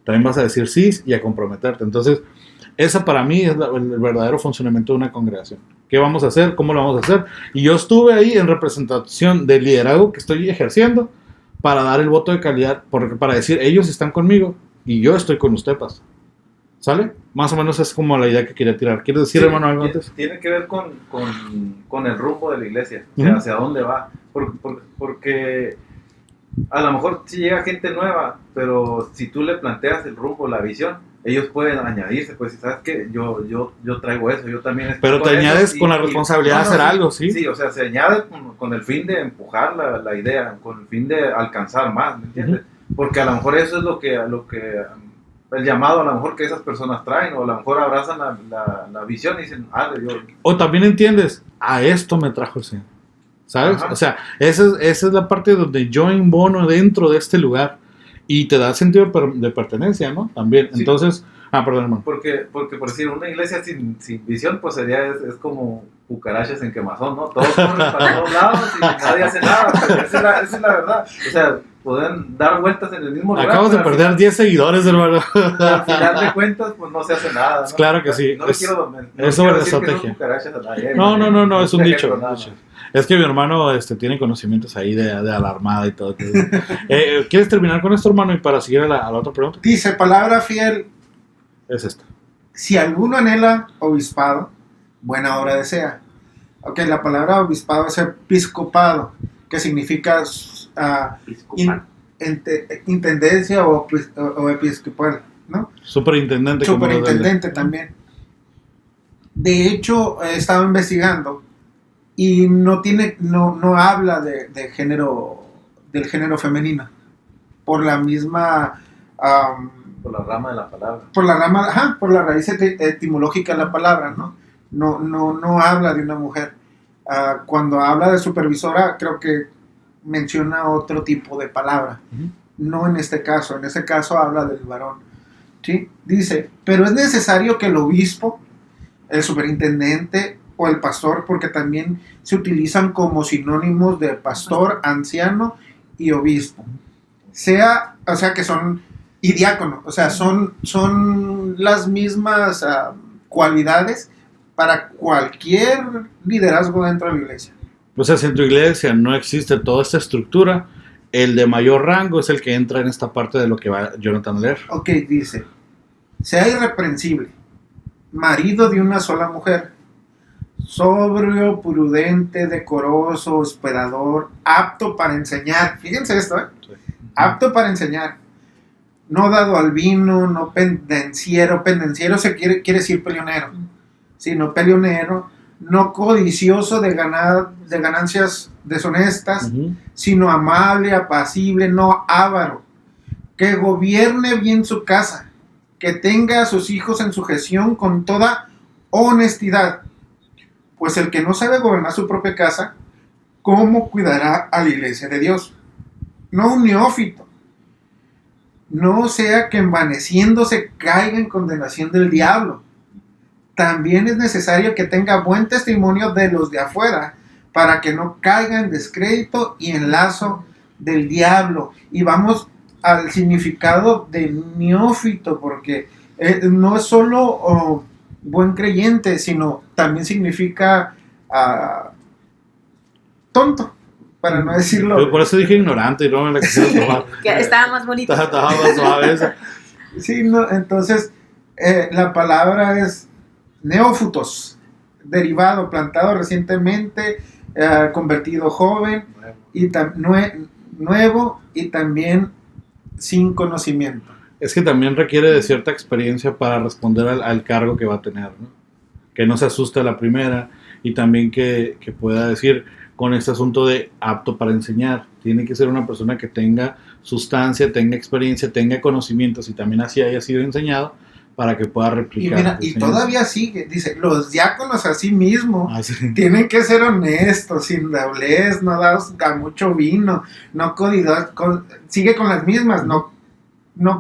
también vas a decir sí y a comprometerte. Entonces, Esa para mí es el verdadero funcionamiento de una congregación. ¿Qué vamos a hacer? ¿Cómo lo vamos a hacer? Y yo estuve ahí en representación del liderazgo que estoy ejerciendo para dar el voto de calidad, para decir, ellos están conmigo y yo estoy con usted, pastor. ¿Sale? Más o menos es como la idea que quería tirar. ¿Quieres decir, hermano, algo antes? Tiene que ver con el rumbo de la iglesia, o sea, hacia dónde va. Porque a lo mejor sí llega gente nueva, pero si tú le planteas el rumbo, la visión, ellos pueden añadirse, pues, ¿sabes qué? Yo traigo eso, yo también estoy pero te añades con la responsabilidad de hacer algo, ¿sí? Sí, o sea, se añade con el fin de empujar la idea, con el fin de alcanzar más, ¿me entiendes? Porque a lo mejor eso es lo que el llamado a lo mejor que esas personas traen, o a lo mejor abrazan la visión y dicen, O también entiendes, a esto me trajo el Señor, ¿sabes? Ajá. O sea, esa es la parte donde yo embono dentro de este lugar y te da sentido de pertenencia, ¿no? También, Sí. Entonces, perdón, hermano. Porque por decir, una iglesia sin visión, pues es como cucarachas en quemazón, ¿no? Todos corren para todos lados y nadie hace nada. Esa es la verdad. O sea, pueden dar vueltas en el mismo lugar. Acabas de perder 10 seguidores, hermano. Al final de cuentas, pues no se hace nada, ¿no? Claro que sí. No le quiero es sobre la decir que son estrategia. cucarachas a nadie, No, es un dicho. nada más. Es que mi hermano tiene conocimientos ahí de alarmada y todo. ¿Quieres terminar con esto, hermano? Y para seguir a la otra pregunta. Dice, palabra fiel, Es esta. si alguno anhela obispado, buena obra desea. Ok, la palabra obispado es episcopado, que significa intendencia o episcopal, ¿no? Superintendente. Superintendente también. De hecho, he estado investigando y no habla de género, del género femenino, por la misma Por la rama de la palabra. por la raíz etimológica de la palabra, ¿no? No habla de una mujer. Cuando habla de supervisora, creo que menciona otro tipo de palabra. No en este caso habla del varón. ¿Sí? Dice, pero es necesario que el obispo, el superintendente o el pastor, porque también se utilizan como sinónimos de pastor, anciano y obispo. O sea que son, y diácono, o sea, son las mismas cualidades para cualquier liderazgo dentro de la iglesia. O sea, si en tu iglesia no existe toda esta estructura, el de mayor rango es el que entra en esta parte de lo que va Jonathan a leer. Ok, dice, sea irreprensible, marido de una sola mujer, sobrio, prudente, decoroso, hospedador, apto para enseñar. Fíjense esto, Sí. apto para enseñar, no dado al vino, no pendenciero se quiere decir peleonero, sino peleonero, no codicioso de ganancias deshonestas, sino amable, apacible, no avaro, que gobierne bien su casa, que tenga a sus hijos en sujeción con toda honestidad, pues el que no sabe gobernar su propia casa, ¿cómo cuidará a la iglesia de Dios? No un neófito, no sea que envaneciéndose caiga en condenación del diablo. También es necesario que tenga buen testimonio de los de afuera, para que no caiga en descrédito y en lazo del diablo. Y vamos al significado de neófito, porque no es solo buen creyente, sino también significa tonto, para no decirlo. Por eso dije ignorante y no me la quisieron tomar. Que estaba más bonito. Estaba más suave esa. Sí, no, entonces la palabra es neófutos, derivado, plantado recientemente, convertido joven, y nuevo y también sin conocimiento. Es que también requiere de cierta experiencia para responder al cargo que va a tener, ¿no? Que no se asuste a la primera y también que pueda decir con este asunto de apto para enseñar. Tiene que ser una persona que tenga sustancia, tenga experiencia, tenga conocimientos y también así haya sido enseñado para que pueda replicar. Y mira, y todavía sigue, dice, los diáconos a sí mismos tienen que ser honestos, sin doblez, no dados a mucho vino, no sigue con las mismas, no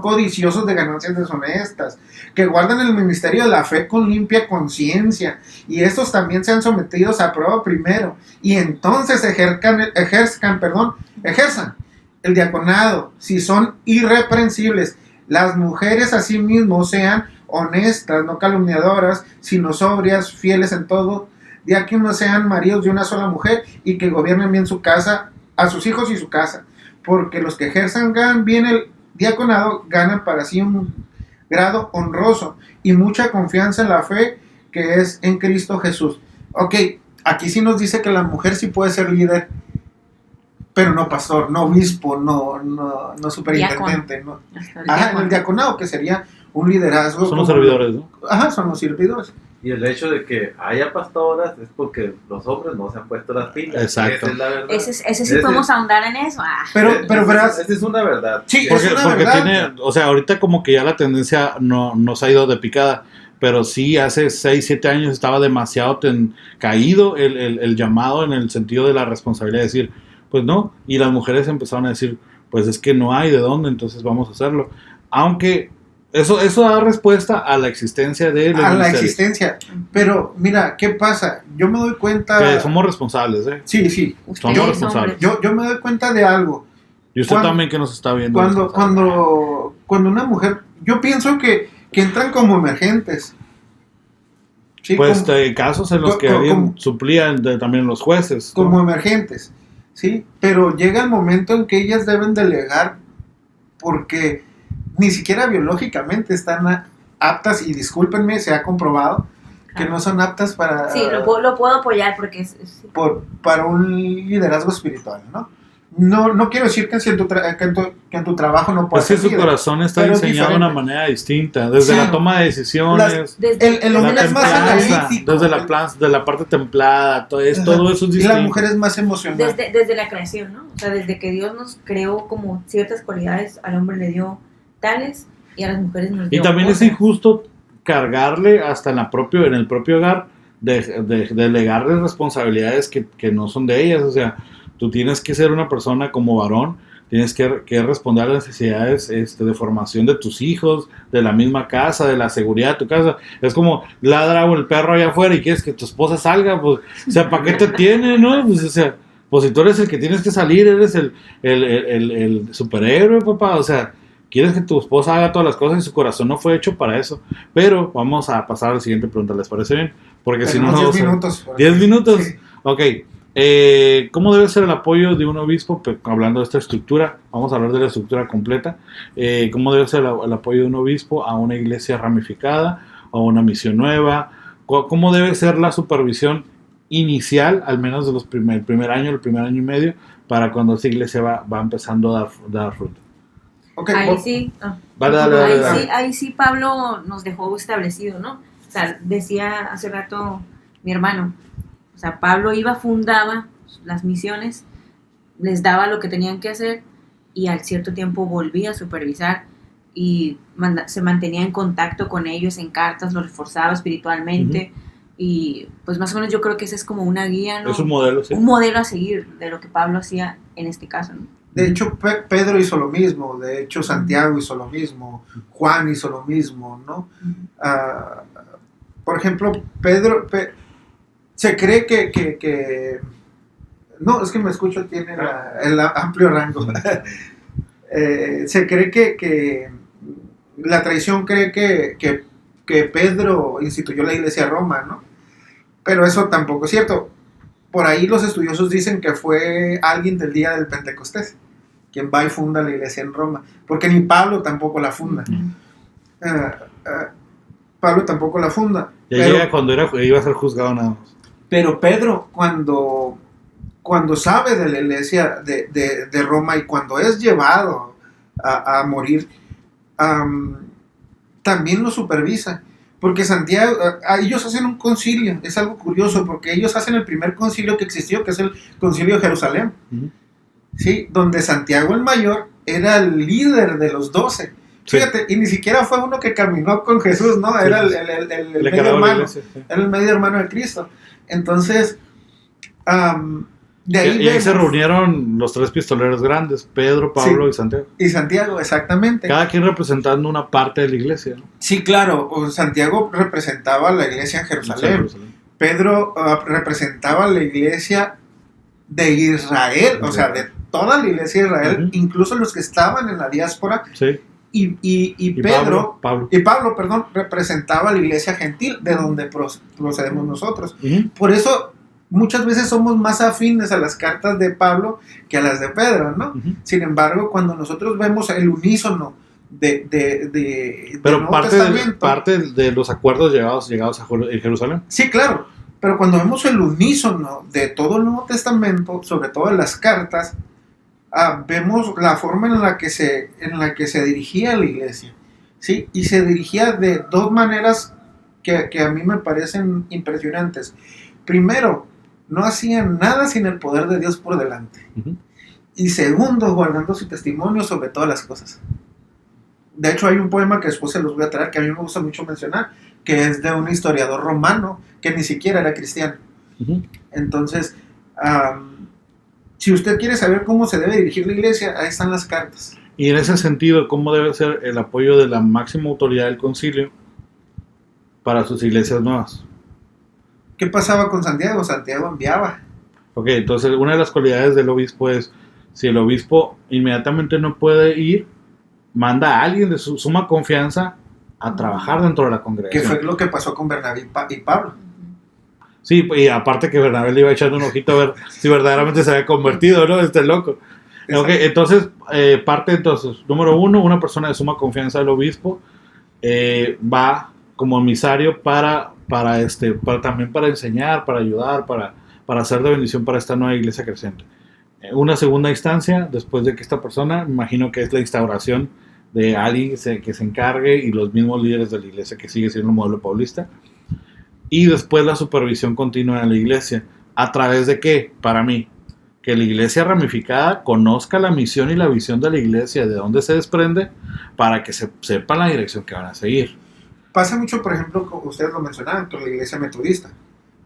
codiciosos de ganancias deshonestas, que guardan el ministerio de la fe con limpia conciencia, y estos también sean sometidos a prueba primero, y entonces ejerzan el diaconado, si son irreprensibles. Las mujeres asimismo sean honestas, no calumniadoras, sino sobrias, fieles en todo, ya que unos sean maridos de una sola mujer y que gobiernen bien su casa, a sus hijos y su casa, porque los que ejerzan bien el diaconado ganan para sí un grado honroso y mucha confianza en la fe que es en Cristo Jesús. Ok, aquí sí nos dice que la mujer sí puede ser líder, pero no pastor, no obispo, no superintendente, no. Ajá, en el diaconado, que sería un liderazgo. Son los servidores, ¿no? Ajá, son los servidores. Y el hecho de que haya pastoras es porque los hombres no se han puesto las pilas. Exacto. Esa es la verdad. Ese sí podemos ahondar en eso. Pero esa es una verdad. Sí, Porque, es una porque verdad. tiene, o sea, ahorita como que ya la tendencia no nos ha ido de picada, pero sí hace 6, 7 años estaba demasiado caído el llamado en el sentido de la responsabilidad de decir, pues no, y las mujeres empezaron a decir, pues es que no hay de dónde, entonces vamos a hacerlo. Aunque eso da respuesta a la existencia de los A la ministerios. existencia. Pero mira, ¿qué pasa? Yo me doy cuenta... Que somos responsables, ¿eh? Sí, sí. Somos Ustedes, responsables. hombres. Yo me doy cuenta de algo. Y usted Cuando- también que nos está viendo. Cuando una mujer... Yo pienso que entran como emergentes. Sí, Pues como, hay casos en los que alguien suplía también los jueces, ¿no? como emergentes. Sí, pero llega el momento en que ellas deben delegar porque ni siquiera biológicamente están aptas, y discúlpenme, se ha comprobado que no son aptas para, Sí, lo puedo apoyar porque para un liderazgo espiritual, ¿no? No quiero decir que en tu trabajo no Pues puedas que ser su líder, corazón está pero es diseñado de una diferente. manera distinta, desde Sí. la toma de decisiones, El la hombre es más templanza, analítico. desde de la parte templada, todo eso es Y distinto. la mujer es más emocional. desde la creación, ¿no? O sea, desde que Dios nos creó como ciertas cualidades, al hombre le dio tales y a las mujeres nos dio Y también es otras. injusto cargarle hasta en el propio hogar, de delegarle responsabilidades que no son de ellas. O sea, tú tienes que ser una persona como varón, tienes que responder a las necesidades de formación de tus hijos, de la misma casa, de la seguridad de tu casa. Es como ladra el perro allá afuera y quieres que tu esposa salga, pues, o sea, ¿para qué te tiene, no? Pues, o sea, pues si tú eres el que tienes que salir, eres el superhéroe, papá, o sea, quieres que tu esposa haga todas las cosas y su corazón no fue hecho para eso. Pero vamos a pasar a la siguiente pregunta, ¿les parece bien? Porque si no, Tenemos no 10 minutos. 10 minutos. Sí. Ok. ¿Cómo debe ser el apoyo de un obispo? Pues, hablando de esta estructura, vamos a hablar de la estructura completa. ¿Cómo debe ser el apoyo de un obispo a una iglesia ramificada, a una misión nueva? ¿Cómo debe ser la supervisión inicial, al menos de el primer año y medio, para cuando esa iglesia va empezando a dar fruto? Okay, Ahí sí, ahí sí Pablo nos dejó establecido, ¿no? O sea, decía hace rato mi hermano, o sea, Pablo fundaba las misiones, les daba lo que tenían que hacer y al cierto tiempo volvía a supervisar y se mantenía en contacto con ellos en cartas, los reforzaba espiritualmente. Y pues más o menos yo creo que ese es como una guía, ¿no? Es un modelo, sí. Un modelo a seguir de lo que Pablo hacía en este caso, ¿no? De hecho, Pedro hizo lo mismo, de hecho Santiago hizo lo mismo, Juan hizo lo mismo, ¿no? Por ejemplo, Pedro, se cree que no, es que me escucho, tiene el amplio rango. Se cree que la tradición cree que Pedro instituyó la iglesia de Roma, ¿no? Pero eso tampoco es cierto. Por ahí los estudiosos dicen que fue alguien del día del Pentecostés quien va y funda la iglesia en Roma, porque ni Pablo tampoco la funda. Pablo tampoco la funda. Ya llega cuando iba a ser juzgado nada más. Pero Pedro, cuando sabe de la iglesia de Roma y cuando es llevado a morir, también lo supervisa. Porque Santiago, ellos hacen un concilio, es algo curioso, porque ellos hacen el primer concilio que existió, que es el concilio de Jerusalén, ¿sí? Donde Santiago el mayor era el líder de los 12. Fíjate, y ni siquiera fue uno que caminó con Jesús, ¿no? Era el medio hermano, era el medio hermano de Cristo. Entonces, de ahí y ahí se reunieron los 3 pistoleros grandes, Pedro, Pablo y Santiago. Y Santiago, exactamente. Cada quien representando una parte de la iglesia, ¿no? Sí, claro, Santiago representaba la iglesia en Jerusalén. Pedro representaba la iglesia de Israel, o sea, de toda la iglesia de Israel, incluso los que estaban en la diáspora, y Pedro, y Pablo, perdón, representaba a la iglesia gentil, de donde procedemos nosotros. Por eso muchas veces somos más afines a las cartas de Pablo que a las de Pedro, ¿no? Sin embargo, cuando nosotros vemos el unísono pero parte de los acuerdos llegados a Jerusalén. Sí, claro, pero cuando vemos el unísono de todo el Nuevo Testamento, sobre todo en las cartas, vemos la forma en la que se dirigía la iglesia, ¿sí? Y se dirigía de dos maneras que a mí me parecen impresionantes. Primero, no hacían nada sin el poder de Dios por delante. Y segundo, guardando su testimonio sobre todas las cosas. De hecho, hay un poema que después se los voy a traer, que a mí me gusta mucho mencionar, que es de un historiador romano que ni siquiera era cristiano. Entonces, si usted quiere saber cómo se debe dirigir la iglesia, ahí están las cartas. Y en ese sentido, ¿cómo debe ser el apoyo de la máxima autoridad del concilio para sus iglesias nuevas? ¿Qué pasaba con Santiago? Santiago enviaba. Ok, entonces una de las cualidades del obispo es, si el obispo inmediatamente no puede ir, manda a alguien de su suma confianza a trabajar dentro de la congregación. Que fue lo que pasó con Bernabé y Pablo. Sí, y aparte que Bernabé le iba echando un ojito a ver si verdaderamente se había convertido, ¿no? Este loco. Ok, entonces, número uno, una persona de suma confianza del obispo va como emisario también para enseñar, para ayudar, para hacer de bendición para esta nueva iglesia creciente. Una segunda instancia, después de que esta persona, me imagino que es la instauración de alguien que se encargue y los mismos líderes de la iglesia, que sigue siendo un modelo paulista. Y después la supervisión continua de la iglesia. ¿A través de qué? Para mí, que la iglesia ramificada conozca la misión y la visión de la iglesia, de dónde se desprende, para que sepa la dirección que van a seguir. Pasa mucho, por ejemplo, como ustedes lo mencionaban, con la iglesia metodista,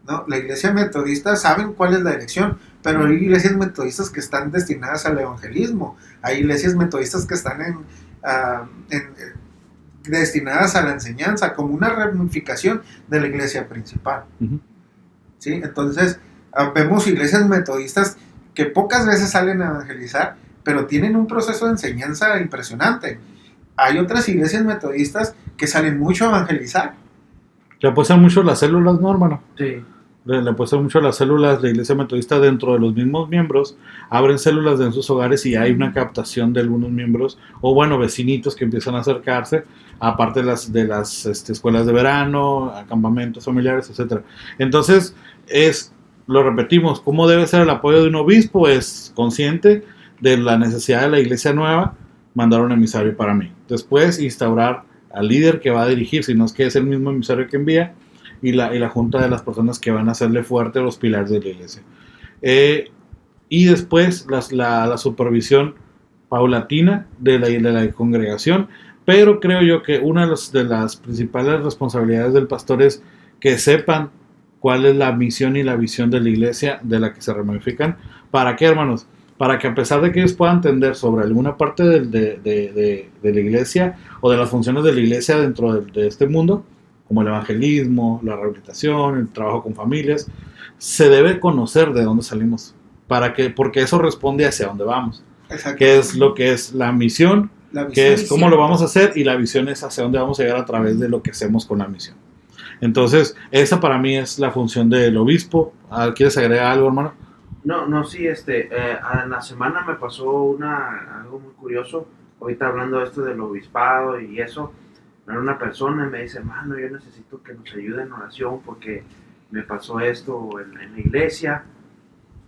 ¿no? La iglesia metodista saben cuál es la dirección, pero hay iglesias metodistas que están destinadas al evangelismo. Hay iglesias metodistas que están destinadas a la enseñanza, como una ramificación de la iglesia principal. ¿Sí? Entonces, vemos iglesias metodistas que pocas veces salen a evangelizar, pero tienen un proceso de enseñanza impresionante. Hay otras iglesias metodistas que salen mucho a evangelizar. Le apuestan mucho las células, ¿no, hermano? Sí. Le apuestan mucho las células. La iglesia metodista, dentro de los mismos miembros, abren células en sus hogares y hay una captación de algunos miembros, o bueno, vecinitos que empiezan a acercarse, aparte de las escuelas de verano, campamentos familiares, etc. Entonces, lo repetimos, ¿cómo debe ser el apoyo de un obispo? Es consciente de la necesidad de la iglesia nueva, mandar un emisario para mí. Después, instaurar al líder que va a dirigir, si no es que es el mismo emisario que envía, y la junta de las personas que van a hacerle fuerte los pilares de la iglesia. Y después la supervisión paulatina de la congregación, pero creo yo que una de las principales responsabilidades del pastor es que sepan cuál es la misión y la visión de la iglesia de la que se ramifican. ¿Para qué, hermanos? Para que a pesar de que ellos puedan entender sobre alguna parte de la iglesia o de las funciones de la iglesia dentro de este mundo, como el evangelismo, la rehabilitación, el trabajo con familias, se debe conocer de dónde salimos, porque eso responde hacia dónde vamos, que es lo que es la misión, que es cómo lo vamos a hacer, y la visión es hacia dónde vamos a llegar a través de lo que hacemos con la misión. Entonces, esa para mí es la función del obispo. ¿Quieres agregar algo, hermano? No, sí, en la semana me pasó algo muy curioso. Ahorita hablando de esto del obispado y eso, era una persona y me dice, hermano, yo necesito que nos ayude en oración porque me pasó esto en la iglesia,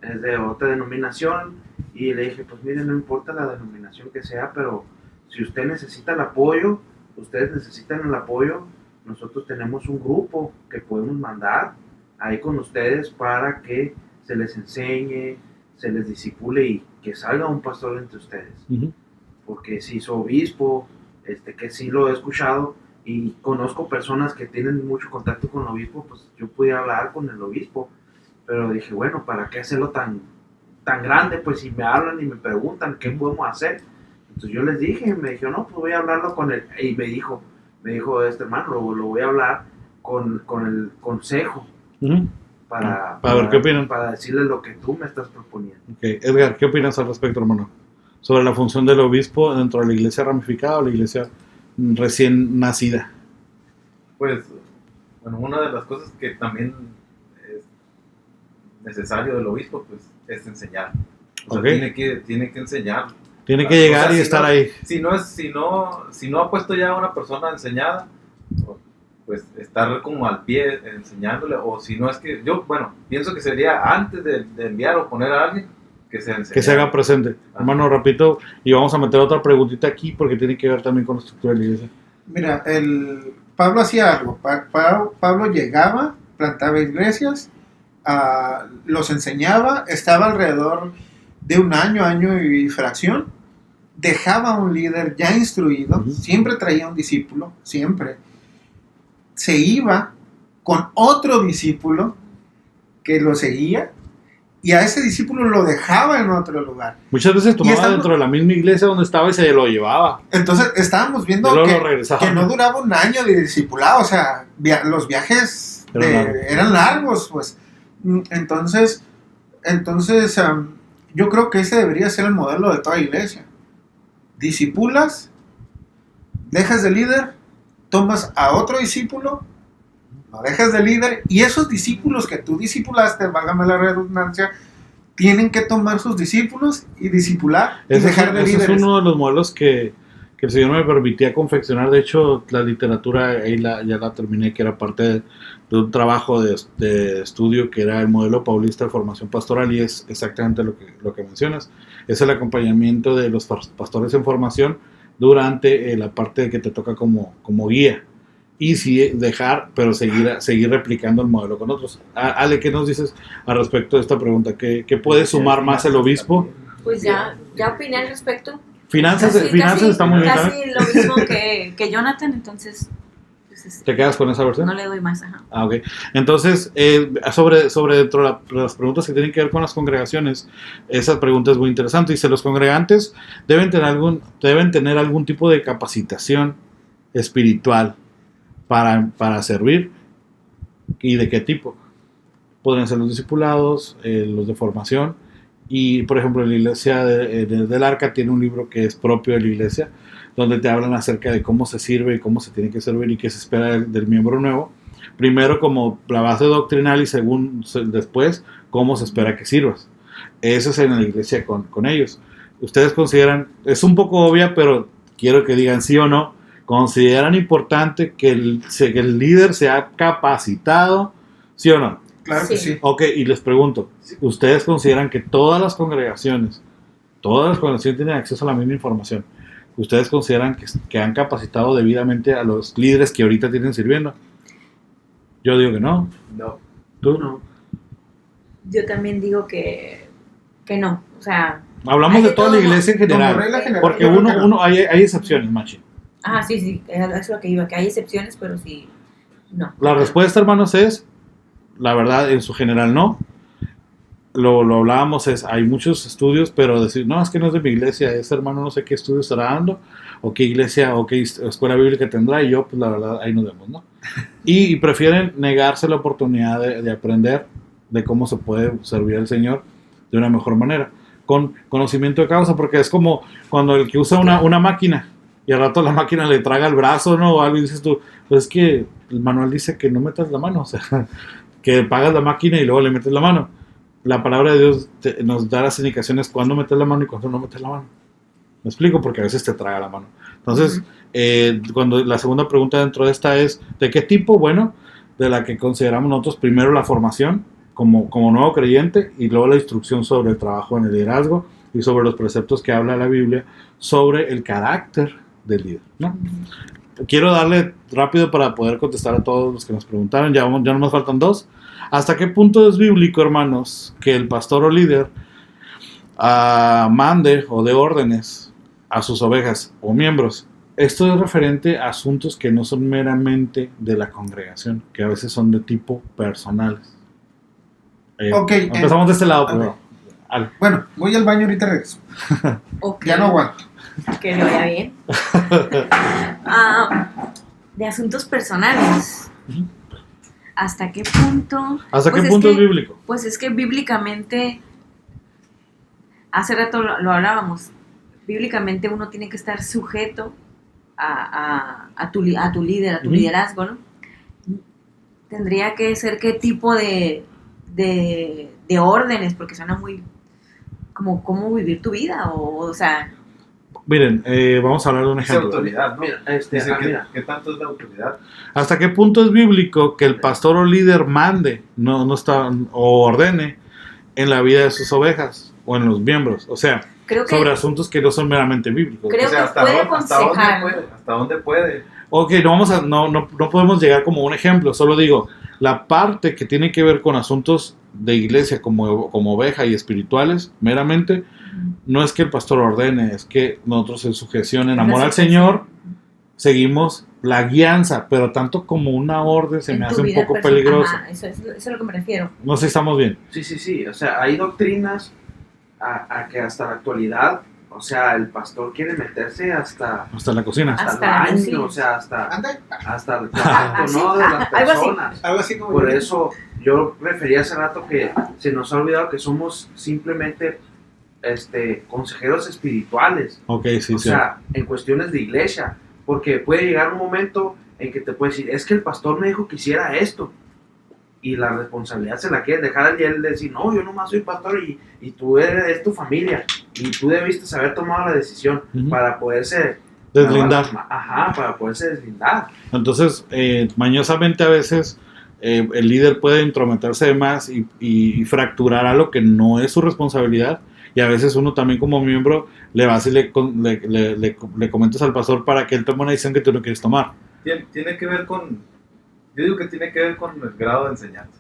es de otra denominación. Y le dije, pues mire, no importa la denominación que sea, pero si usted necesita el apoyo, ustedes necesitan el apoyo, nosotros tenemos un grupo que podemos mandar ahí con ustedes para que se les enseñe, se les disipule y que salga un pastor entre ustedes. Porque si su obispo, que sí lo he escuchado y conozco personas que tienen mucho contacto con el obispo, pues yo pude hablar con el obispo, pero dije, bueno, ¿para qué hacerlo tan grande? Pues si me hablan y me preguntan qué podemos hacer, entonces yo les dije, me dijo, no, pues voy a hablarlo con él, y me dijo hermano, lo voy a hablar con el consejo, para ver qué opinan, para decirle lo que tú me estás proponiendo. Okay. Edgar, ¿qué opinas al respecto, hermano? sobre la función del obispo dentro de la iglesia ramificada o la iglesia recién nacida? Pues, bueno, una de las cosas que también es necesario del obispo, pues, es enseñar. O sea, Ok. tiene que enseñar. Tiene que llegar O sea, y estar ahí. Si no ha puesto ya a una persona enseñada, pues estar como al pie enseñándole, o si no es que, yo, bueno, pienso que sería antes de enviar o poner a alguien, que se enseñe. Que se haga presente. Hermano, repito, y vamos a meter otra preguntita aquí porque tiene que ver también con la estructura de la iglesia. Mira, Pablo hacía algo. Pablo llegaba, plantaba iglesias, los enseñaba, estaba alrededor de un año y fracción, dejaba un líder ya instruido, siempre traía un discípulo, siempre. Se iba con otro discípulo que lo seguía y a ese discípulo lo dejaba en otro lugar. Muchas veces tomaba estamos- dentro de la misma iglesia donde estaba y se lo llevaba. Entonces estábamos viendo Y luego lo regresaba. que no duraba un año de discipulado, o sea, los viajes eran largos, pues. Entonces, yo creo que ese debería ser el modelo de toda iglesia. Discipulas, dejas de líder, tomas a otro discípulo, lo dejas de líder, y esos discípulos que tú discipulaste, válgame la redundancia, tienen que tomar sus discípulos y discipular y dejar de ese es líderes. uno de los modelos que el Señor me permitía confeccionar. De hecho, la literatura ahí ya la terminé, que era parte de un trabajo de estudio que era el modelo paulista de formación pastoral, y es exactamente lo que mencionas. Es el acompañamiento de los pastores en formación durante la parte que te toca como guía. Y sí dejar, pero seguir replicando el modelo con otros. Ale, ¿qué nos dices al respecto de esta pregunta? ¿Qué puede sumar más el obispo? Pues ya opiné al respecto. Finanzas Casi está muy bien. ¿sabes? Casi lo mismo que Jonathan, entonces pues, ¿Te quedas con esa versión? no le doy más. Ajá. Ah, ok. Entonces, sobre dentro de las preguntas que tienen que ver con las congregaciones, esa pregunta es muy interesante. Dice, los congregantes deben tener algún tipo de capacitación espiritual para servir. ¿Y de qué tipo? Podrían ser los discipulados, los de formación. Y, por ejemplo, la iglesia del Arca tiene un libro que es propio de la iglesia, donde te hablan acerca de cómo se sirve y cómo se tiene que servir y qué se espera del miembro nuevo. Primero como la base doctrinal y después cómo se espera que sirvas. Eso es en la iglesia con ellos. Ustedes consideran, es un poco obvia, pero quiero que digan sí o no, ¿consideran importante que el líder sea capacitado? ¿Sí o no? Claro que Sí. sí. Ok, y les pregunto, ¿ustedes consideran que todas las congregaciones tienen acceso a la misma información? ¿Ustedes consideran que han capacitado debidamente a los líderes que ahorita tienen sirviendo? Yo digo que no. No. ¿Tú? No. Yo también digo que no. O sea, Hablamos hay de de toda la todo. iglesia en Como general. regla general, Porque yo creo que no. hay excepciones, machi. sí, es lo que iba, que hay excepciones, pero sí, no. La respuesta, hermanos, es, la verdad, en su general no. Lo hablábamos, hay muchos estudios, pero decir, no, es que no es de mi iglesia, ese hermano no sé qué estudio estará dando, o qué iglesia, o qué escuela bíblica tendrá, y yo, pues la verdad, ahí nos vemos, ¿no? Y prefieren negarse la oportunidad de aprender de cómo se puede servir al Señor de una mejor manera, con conocimiento de causa, porque es como cuando el que usa una máquina, y al rato la máquina le traga el brazo, ¿no? O algo, y dices tú, pues es que el manual dice que no metas la mano, o sea, que pagas la máquina y luego le metes la mano. La palabra de Dios nos da las indicaciones cuándo meter la mano y cuándo no meter la mano. ¿Me explico? Porque a veces te traga la mano. Entonces, cuando la segunda pregunta dentro de esta es, ¿de qué tipo? Bueno, de la que consideramos nosotros primero la formación como nuevo creyente y luego la instrucción sobre el trabajo en el liderazgo y sobre los preceptos que habla la Biblia sobre el carácter del líder, ¿no? Quiero darle rápido para poder contestar a todos los que nos preguntaron. Ya no nos faltan dos. ¿Hasta qué punto es bíblico, hermanos, que el pastor o líder mande o dé órdenes a sus ovejas o miembros? Esto es referente a asuntos que no son meramente de la congregación, que a veces son de tipo personales. Ok, empezamos de este lado, ok. pero Bueno, voy al baño ahorita regreso. Ok, Ya no aguanto. que le vaya bien. De asuntos personales. ¿Hasta qué punto? ¿hasta Pues qué es punto que- es bíblico? Pues es que bíblicamente, hace rato lo hablábamos, bíblicamente uno tiene que estar sujeto a tu líder, a tu liderazgo, ¿no? Tendría que ser qué tipo de órdenes, porque suena muy como cómo vivir tu vida, o sea... Miren, vamos a hablar de un Es ejemplo. autoridad, ¿no? Mira, Dice mira. ¿qué tanto es la autoridad? ¿Hasta qué punto es bíblico que el pastor o líder mande, no está, o ordene en la vida de sus ovejas o en los miembros? O sea, Creo que, sobre asuntos que no son meramente bíblicos. creo O sea, que puede aconsejar. ¿Hasta dónde puede? Ok, no podemos llegar como un ejemplo, solo digo, la parte que tiene que ver con asuntos de iglesia como oveja y espirituales, meramente, no es que el pastor ordene, es que nosotros en sujeción, en amor al Señor, seguimos la guianza, pero tanto como una orden se en me tu hace un vida poco personal. peligroso. Ajá, eso es a lo que me refiero. No sé si estamos bien. Sí, o sea, hay doctrinas a que hasta la actualidad, o sea, el pastor quiere meterse hasta Hasta la cocina. Hasta el la baño, cocina. o sea, hasta Anda, el cuarto, ¿no? De las algo así. personas. algo así como... Por eso yo refería hace rato que se nos ha olvidado que somos simplemente consejeros espirituales, Ok, sí, o sí. sea, en cuestiones de iglesia, porque puede llegar un momento en que te puede decir, es que el pastor me dijo que hiciera esto, y la responsabilidad se la quiere dejar al y él decir, no, yo nomás soy pastor y tú es tu familia, y tú debiste haber tomado la decisión Ujú. para poderse Deslindar. Ajá, para poderse deslindar. Entonces, mañosamente a veces el líder puede intrometerse de más y fracturar algo que no es su responsabilidad. Y a veces uno también como miembro le vas y le comentas al pastor para que él tome una decisión que tú no quieres tomar. Tiene que ver con, yo digo que tiene que ver con el grado de enseñanza.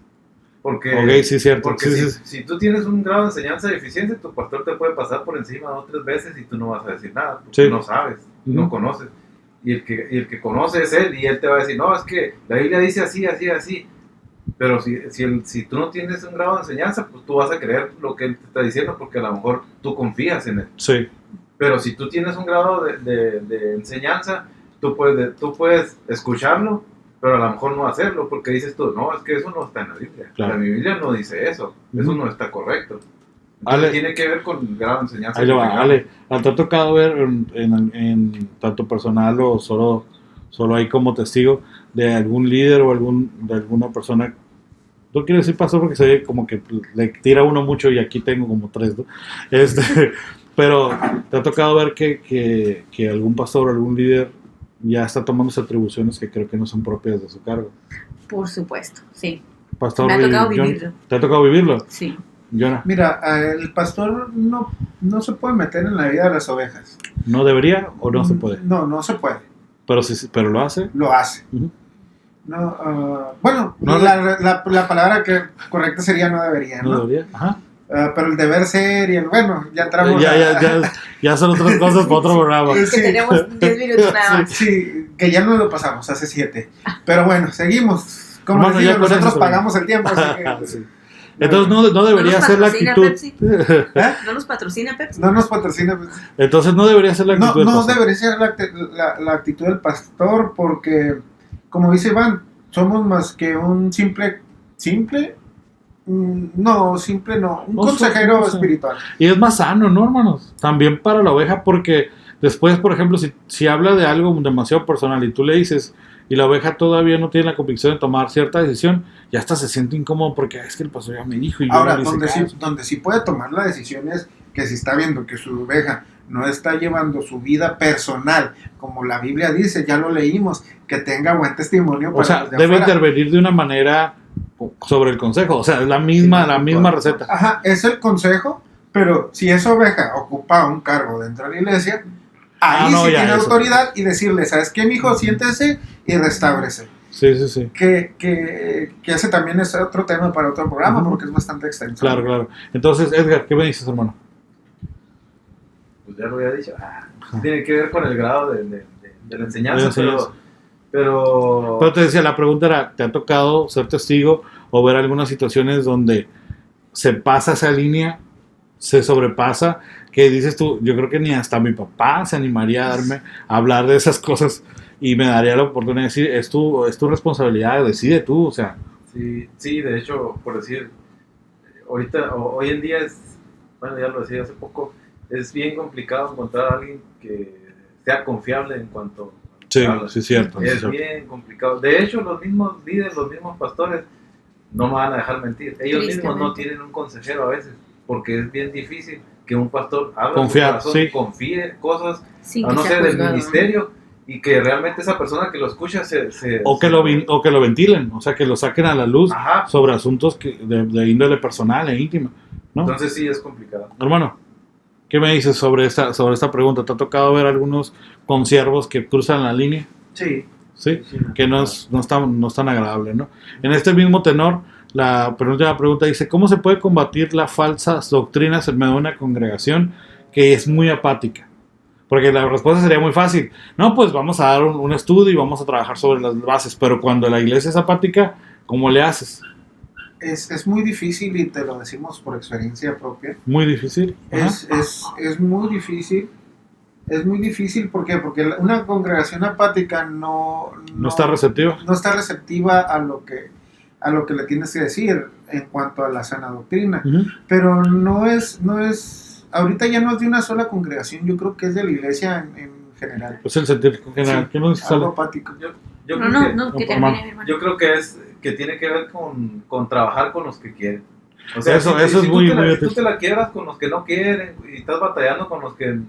Porque, Ok, sí, cierto. porque Sí, si tú tienes un grado de enseñanza deficiente, tu pastor te puede pasar por encima 2 o 3 veces y tú no vas a decir nada, porque Sí. no sabes, Ujú. no conoces. Y el que conoce es él, y él te va a decir, no, es que la Biblia dice así, así, así. Pero si tú no tienes un grado de enseñanza, pues tú vas a creer lo que él te está diciendo, porque a lo mejor tú confías en él. Sí. Pero si tú tienes un grado de enseñanza, tú puedes escucharlo, pero a lo mejor no hacerlo, porque dices tú, no, es que eso no está en la Biblia. Claro. La Biblia no dice eso, eso Ujú. no está correcto. Ale. Entonces, tiene que ver con el grado de enseñanza. Ahí que lo va, tengamos. Ale. ¿Te ha tocado ver en tanto personal o solo ahí como testigo de algún líder o de alguna persona? No quiero decir pastor porque se ve como que le tira uno mucho y aquí tengo como 3, ¿no? Pero ¿te ha tocado ver que algún pastor o algún líder ya está tomando atribuciones que creo que no son propias de su cargo? Por supuesto, sí. Pastor, Me ha tocado John, vivirlo. ¿te ha tocado vivirlo? Sí. Jonah, Mira, el pastor no se puede meter en la vida de las ovejas. ¿no debería o no se puede? No se puede. Pero lo hace. Lo hace. Ujú. No, bueno, No, la palabra correcta sería no debería, ¿No ¿no? debería? Ajá. Pero el deber ser y el bueno, ya entramos Ya son otras cosas para otro programa. Que Sí. tenemos 10 minutos nada más. Sí, que ya no lo pasamos, hace 7. Pero bueno, seguimos. Como Hermano, les ya digo, con nosotros eso pagamos el tiempo, así que... Sí. Entonces no debería nos ser la patrocina actitud. Pepsi. ¿No nos patrocina Pepsi? No nos patrocina. Pues. Entonces no debería ser la actitud. del No pastor. debería ser la actitud del pastor porque, como dice Iván, somos más que un simple, un consejero no sé. espiritual. Y es más sano, ¿no, hermanos? También para la oveja, porque después, por ejemplo, si habla de algo demasiado personal y tú le dices, y la oveja todavía no tiene la convicción de tomar cierta decisión, ya hasta se siente incómodo porque es que el pastor ya me dijo y yo Ahora, no le hice caso. donde sí puede tomar la decisión es que si está viendo que su oveja no está llevando su vida personal, como la Biblia dice, ya lo leímos, que tenga buen testimonio para O sea, los de debe afuera. intervenir de una manera sobre el consejo. O sea, es la misma receta. Ajá, es el consejo, pero si esa oveja ocupa un cargo dentro de la iglesia, ahí no, sí ya, tiene eso. autoridad y decirle, ¿sabes qué, mijo? Siéntese y restábrese. Sí. Que ese también es otro tema para otro programa, Ujú. porque es bastante extenso. Claro. Entonces, Edgar, ¿qué me dices, hermano? Pues ya lo había dicho. Tiene que ver con el grado de la enseñanza, De la enseñanza. pero Pero te decía, la pregunta era, ¿te ha tocado ser testigo o ver algunas situaciones donde se pasa esa línea, se sobrepasa, que dices tú, yo creo que ni hasta mi papá se animaría a hablar de esas cosas y me daría la oportunidad de decir, es tu responsabilidad, decide tú, o sea. sí, de hecho, por decir, hoy en día bueno, ya lo decía hace poco, es bien complicado encontrar a alguien que sea confiable en cuanto Sí, habla. sí, cierto. Es cierto. bien complicado. De hecho, los mismos líderes, los mismos pastores, no me van a dejar mentir. Ellos mismos no tienen un consejero a veces, porque es bien difícil que un pastor abra su corazón, sí. confíe cosas, Sin a que no sea ser del juzgado, ¿no? ministerio, y que realmente esa persona que lo escucha O que lo ventilen, o sea, que lo saquen a la luz Ajá. sobre asuntos de índole personal e íntima, ¿no? Entonces sí es complicado. Hermano, ¿qué me dices sobre esta pregunta? ¿Te ha tocado ver algunos consiervos que cruzan la línea? Sí. Sí, Sí, que no es tan agradable, ¿no? En este mismo tenor, la penúltima pregunta dice, ¿cómo se puede combatir las falsas doctrinas en medio de una congregación que es muy apática? Porque la respuesta sería muy fácil. No, pues vamos a dar un estudio y vamos a trabajar sobre las bases, pero cuando la iglesia es apática, ¿cómo le haces? Es muy difícil y te lo decimos por experiencia propia. Muy difícil. Ajá. Es muy difícil. Es muy difícil, ¿por qué? Porque una congregación apática no está receptiva. No está receptiva a lo que le tienes que decir en cuanto a la sana doctrina. Uh-huh. Pero no es, ahorita ya no es de una sola congregación, yo creo que es de la iglesia en general. Es el sentir general. Sí, ¿Qué nos algo sale? apático. Yo No, creo no, que hermano. termine, hermano. Yo creo que tiene que ver con trabajar con los que quieren. O Eso es si muy tú te la quieras con los que no quieren y estás batallando con los que,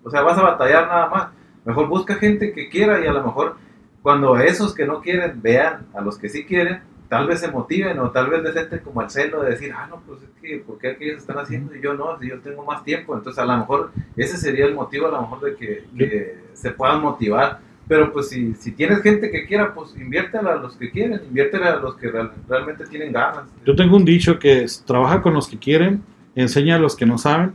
o sea, vas a batallar nada más. Mejor busca gente que quiera y a lo mejor cuando esos que no quieren vean a los que sí quieren, tal vez se motiven o tal vez les entre como el celo de decir, no, pues es que, ¿por qué aquellos están haciendo y yo no? Si yo tengo más tiempo. Entonces a lo mejor ese sería el motivo a lo mejor de que se puedan motivar. Pero pues si tienes gente que quiera, pues inviértela a los que quieren, inviértela a los que realmente tienen ganas. Yo tengo un dicho que es, trabaja con los que quieren, enseña a los que no saben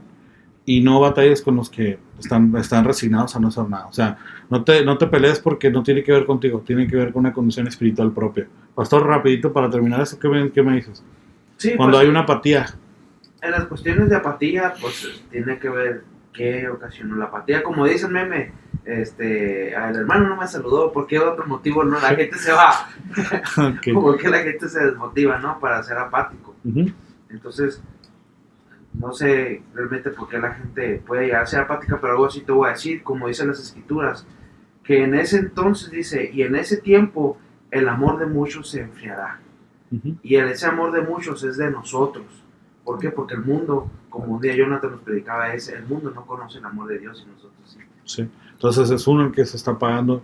y no batalles con los que están resignados a no hacer nada. O sea, no te pelees porque no tiene que ver contigo, tiene que ver con una condición espiritual propia. Pastor, rapidito para terminar eso, ¿qué me dices? Sí, Cuando pues, hay una apatía. en las cuestiones de apatía, pues tiene que ver qué ocasionó la apatía. Como dice el meme, el hermano no me saludó, ¿por qué otro motivo no? La gente se va. Okay. Como que la gente se desmotiva, ¿no? Para ser apático. Uh-huh. Entonces, no sé realmente por qué la gente puede llegar a ser apática, pero algo así te voy a decir, como dicen las escrituras, que en ese entonces dice, y en ese tiempo el amor de muchos se enfriará. Uh-huh. Y ese amor de muchos es de nosotros. ¿Por qué? Porque el mundo, como un día Jonathan nos predicaba, el mundo no conoce el amor de Dios y nosotros sí. Sí. Entonces es uno el que se está pagando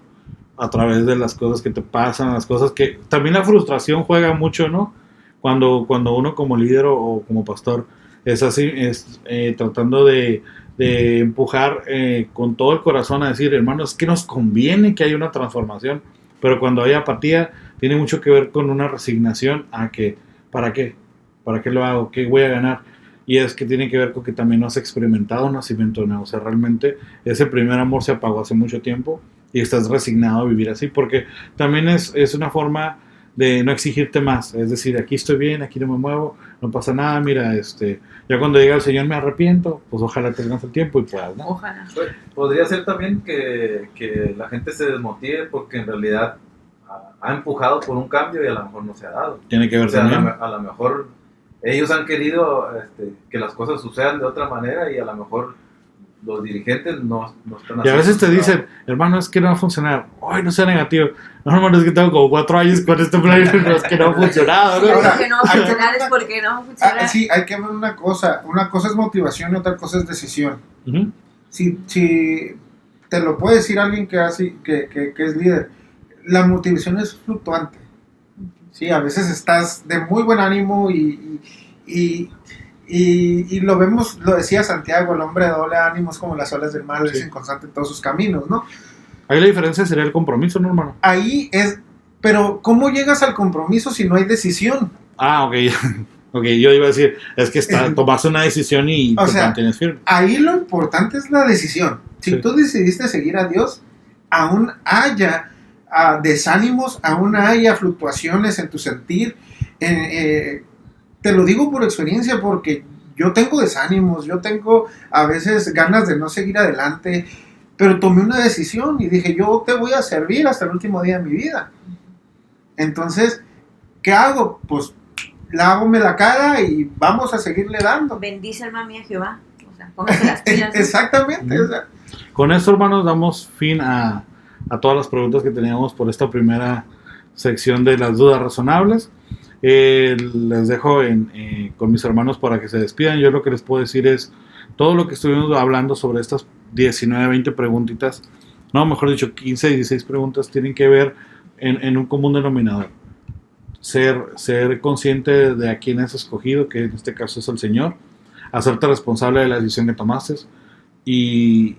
a través de las cosas que te pasan, las cosas que... También la frustración juega mucho, ¿no? Cuando uno como líder o como pastor es así, tratando de empujar con todo el corazón a decir, hermano, es que nos conviene que haya una transformación, pero cuando hay apatía tiene mucho que ver con una resignación a que, ¿para qué? ¿Para qué lo hago? ¿Qué voy a ganar? Y es que tiene que ver con que también no has experimentado un nacimiento nuevo. O sea, realmente ese primer amor se apagó hace mucho tiempo y estás resignado a vivir así, porque también es una forma de no exigirte más. Es decir, aquí estoy bien, aquí no me muevo, no pasa nada, mira, ya cuando llega el Señor me arrepiento, pues ojalá te alcance el tiempo y puedas, ¿no? Ojalá. Podría ser también que la gente se desmotive porque en realidad ha empujado por un cambio y a lo mejor no se ha dado. Tiene que ver O sea, también. a lo mejor ellos han querido que las cosas sucedan de otra manera y a lo mejor los dirigentes no están haciendo. Y a veces te su dicen, trabajo. hermano, es que no va a funcionar. Ay, no sea negativo. No, hermano, es que tengo como 4 años con este plan, pero es que no ha funcionado, Si ¿no? Ahora, es que no va a funcionar es porque no va a funcionar. Sí, hay que ver una cosa es motivación y otra cosa es decisión. Uh-huh. Si te lo puede decir alguien que es líder, la motivación es fluctuante. Sí, a veces estás de muy buen ánimo y lo vemos, lo decía Santiago, el hombre de doble ánimo es como las olas del mar, Sí. es inconstante en todos sus caminos, ¿no? Ahí la diferencia sería el compromiso, ¿no, hermano? Ahí es, pero ¿cómo llegas al compromiso si no hay decisión? Ah, ok. Ok, yo iba a decir, es que tomaste una decisión y O te sea, mantienes firme. Ahí lo importante es la decisión. Si Sí. tú decidiste seguir a Dios, aún haya desánimos, aún haya fluctuaciones en tu sentir. Te lo digo por experiencia porque yo tengo desánimos, yo tengo a veces ganas de no seguir adelante, pero tomé una decisión y dije, yo te voy a servir hasta el último día de mi vida. Entonces, ¿qué hago? Pues lávame la cara y vamos a seguirle dando. Bendice alma mía Jehová. O sea, pónganse las pilas. Exactamente. O sea, Con esto, hermanos, damos fin a todas las preguntas que teníamos por esta primera sección de las dudas razonables. Les dejo con mis hermanos para que se despidan. Yo lo que les puedo decir es todo lo que estuvimos hablando sobre estas 19, 20 preguntitas, no, mejor dicho, 15, 16 preguntas, tienen que ver en un común denominador. Ser consciente de a quién has escogido, que en este caso es el Señor, hacerte responsable de la decisión que tomaste y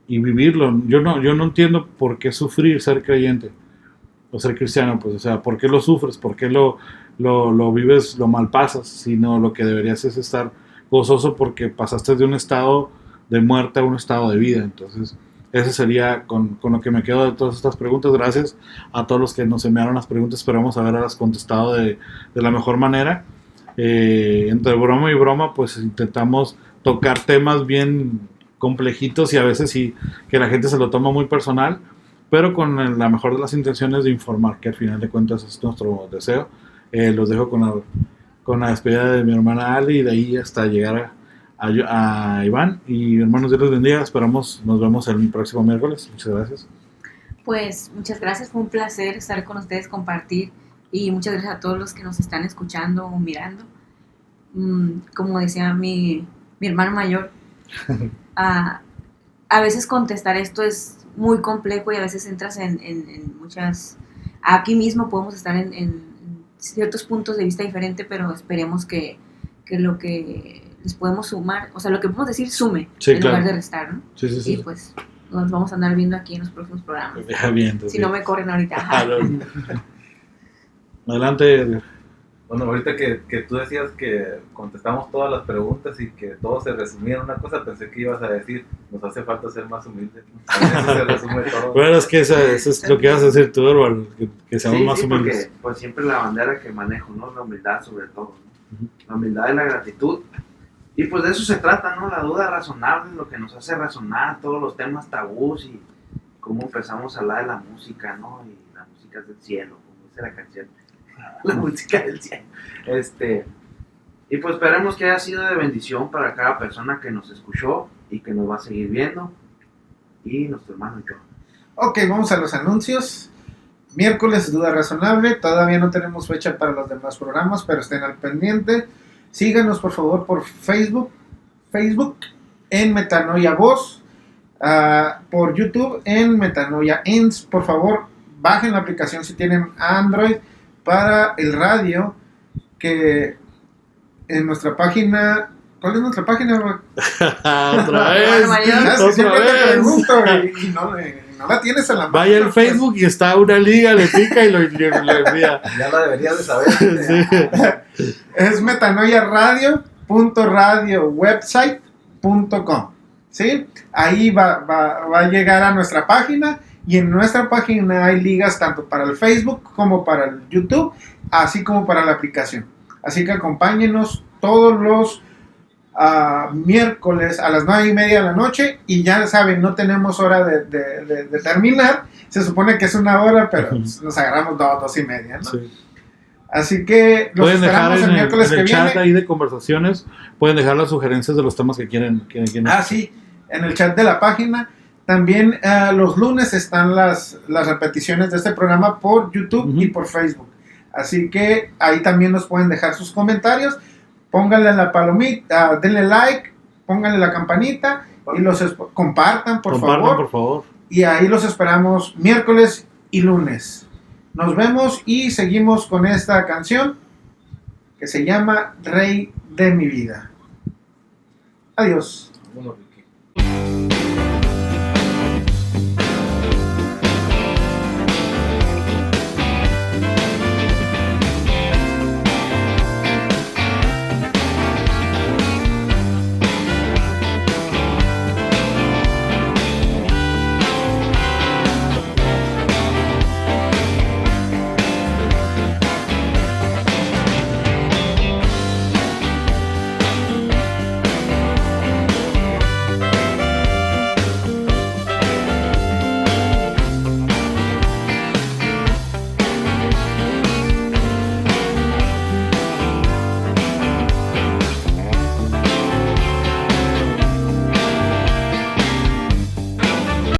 vivirlo. Yo no entiendo por qué sufrir ser creyente o ser cristiano, pues, o sea, ¿por qué lo sufres? ¿Por qué lo vives, lo malpasas? Sino lo que deberías es estar gozoso porque pasaste de un estado de muerte a un estado de vida. Entonces, ese sería con lo que me quedo de todas estas preguntas. Gracias a todos los que nos enviaron las preguntas. Esperamos haberlas contestado de la mejor manera. Entre broma y broma, pues intentamos tocar temas bien complejitos y a veces sí que la gente se lo toma muy personal, pero con la mejor de las intenciones de informar, que al final de cuentas es nuestro deseo. Los dejo con la despedida de mi hermana Ali y de ahí hasta llegar a Iván. Y hermanos, Dios les bendiga. Esperamos, nos vemos el próximo miércoles. Muchas gracias. Pues muchas gracias, fue un placer estar con ustedes, compartir, y muchas gracias a todos los que nos están escuchando o mirando. Como decía mi hermano mayor, a veces contestar esto es muy complejo y a veces entras en muchas... Aquí mismo podemos estar en ciertos puntos de vista diferentes, pero esperemos que lo que les podemos sumar, o sea, lo que podemos decir sume, sí, en claro. lugar de restar, ¿no? Sí. Y pues nos vamos a andar viendo aquí en los próximos programas. Bien, Si no me corren ahorita. Adelante. Bueno, ahorita que tú decías que contestamos todas las preguntas y que todo se resumía en una cosa, pensé que ibas a decir, nos hace falta ser más humildes, ¿no? A veces se resume todo. Bueno, es que eso es lo que vas a decir tú, Orval, que seamos más humildes. Porque pues siempre la bandera que manejo, ¿no? La humildad sobre todo, ¿no? La humildad y la gratitud. Y pues de eso se trata, ¿no? La duda razonable, lo que nos hace razonar, todos los temas tabús y cómo empezamos a hablar de la música, ¿no? Y la música es del cielo, como dice la canción. La música del cielo. Y pues esperemos que haya sido de bendición para cada persona que nos escuchó y que nos va a seguir viendo. Y nuestro hermano y yo. ok, vamos a los anuncios. Miércoles, duda razonable. Todavía no tenemos fecha para los demás programas, pero estén al pendiente. Síganos por favor por Facebook en Metanoia Voz, por YouTube en Metanoia Ends. Por favor, bajen la aplicación si tienen Android para el radio, que en nuestra página... ¿Cuál es nuestra página? Otra vez. Siempre te pregunto y no la tienes en la mano. Vaya al Facebook y está una liga, le pica y lo envía. Ya la deberías de saber. Sí. Es metanoiaradio.radiowebsite.com, ¿sí? Ahí va a llegar a nuestra página, y en nuestra página hay ligas tanto para el Facebook como para el YouTube, así como para la aplicación. Así que acompáñenos todos los miércoles a las 9:30 de la noche, y ya saben, no tenemos hora de terminar. Se supone que es 1 hora, pero nos agarramos 2:30, ¿no? Sí. Así que los pueden esperamos dejar el miércoles que viene. En el chat ahí de conversaciones, pueden dejar las sugerencias de los temas que quieren. Sí, en el chat de la página. También los lunes están las repeticiones de este programa por YouTube y por Facebook. Así que ahí también nos pueden dejar sus comentarios. Pónganle la palomita, denle like, pónganle la campanita y compartan, por favor. Y ahí los esperamos miércoles y lunes. Nos vemos y seguimos con esta canción que se llama Rey de mi vida. Adiós. Bueno.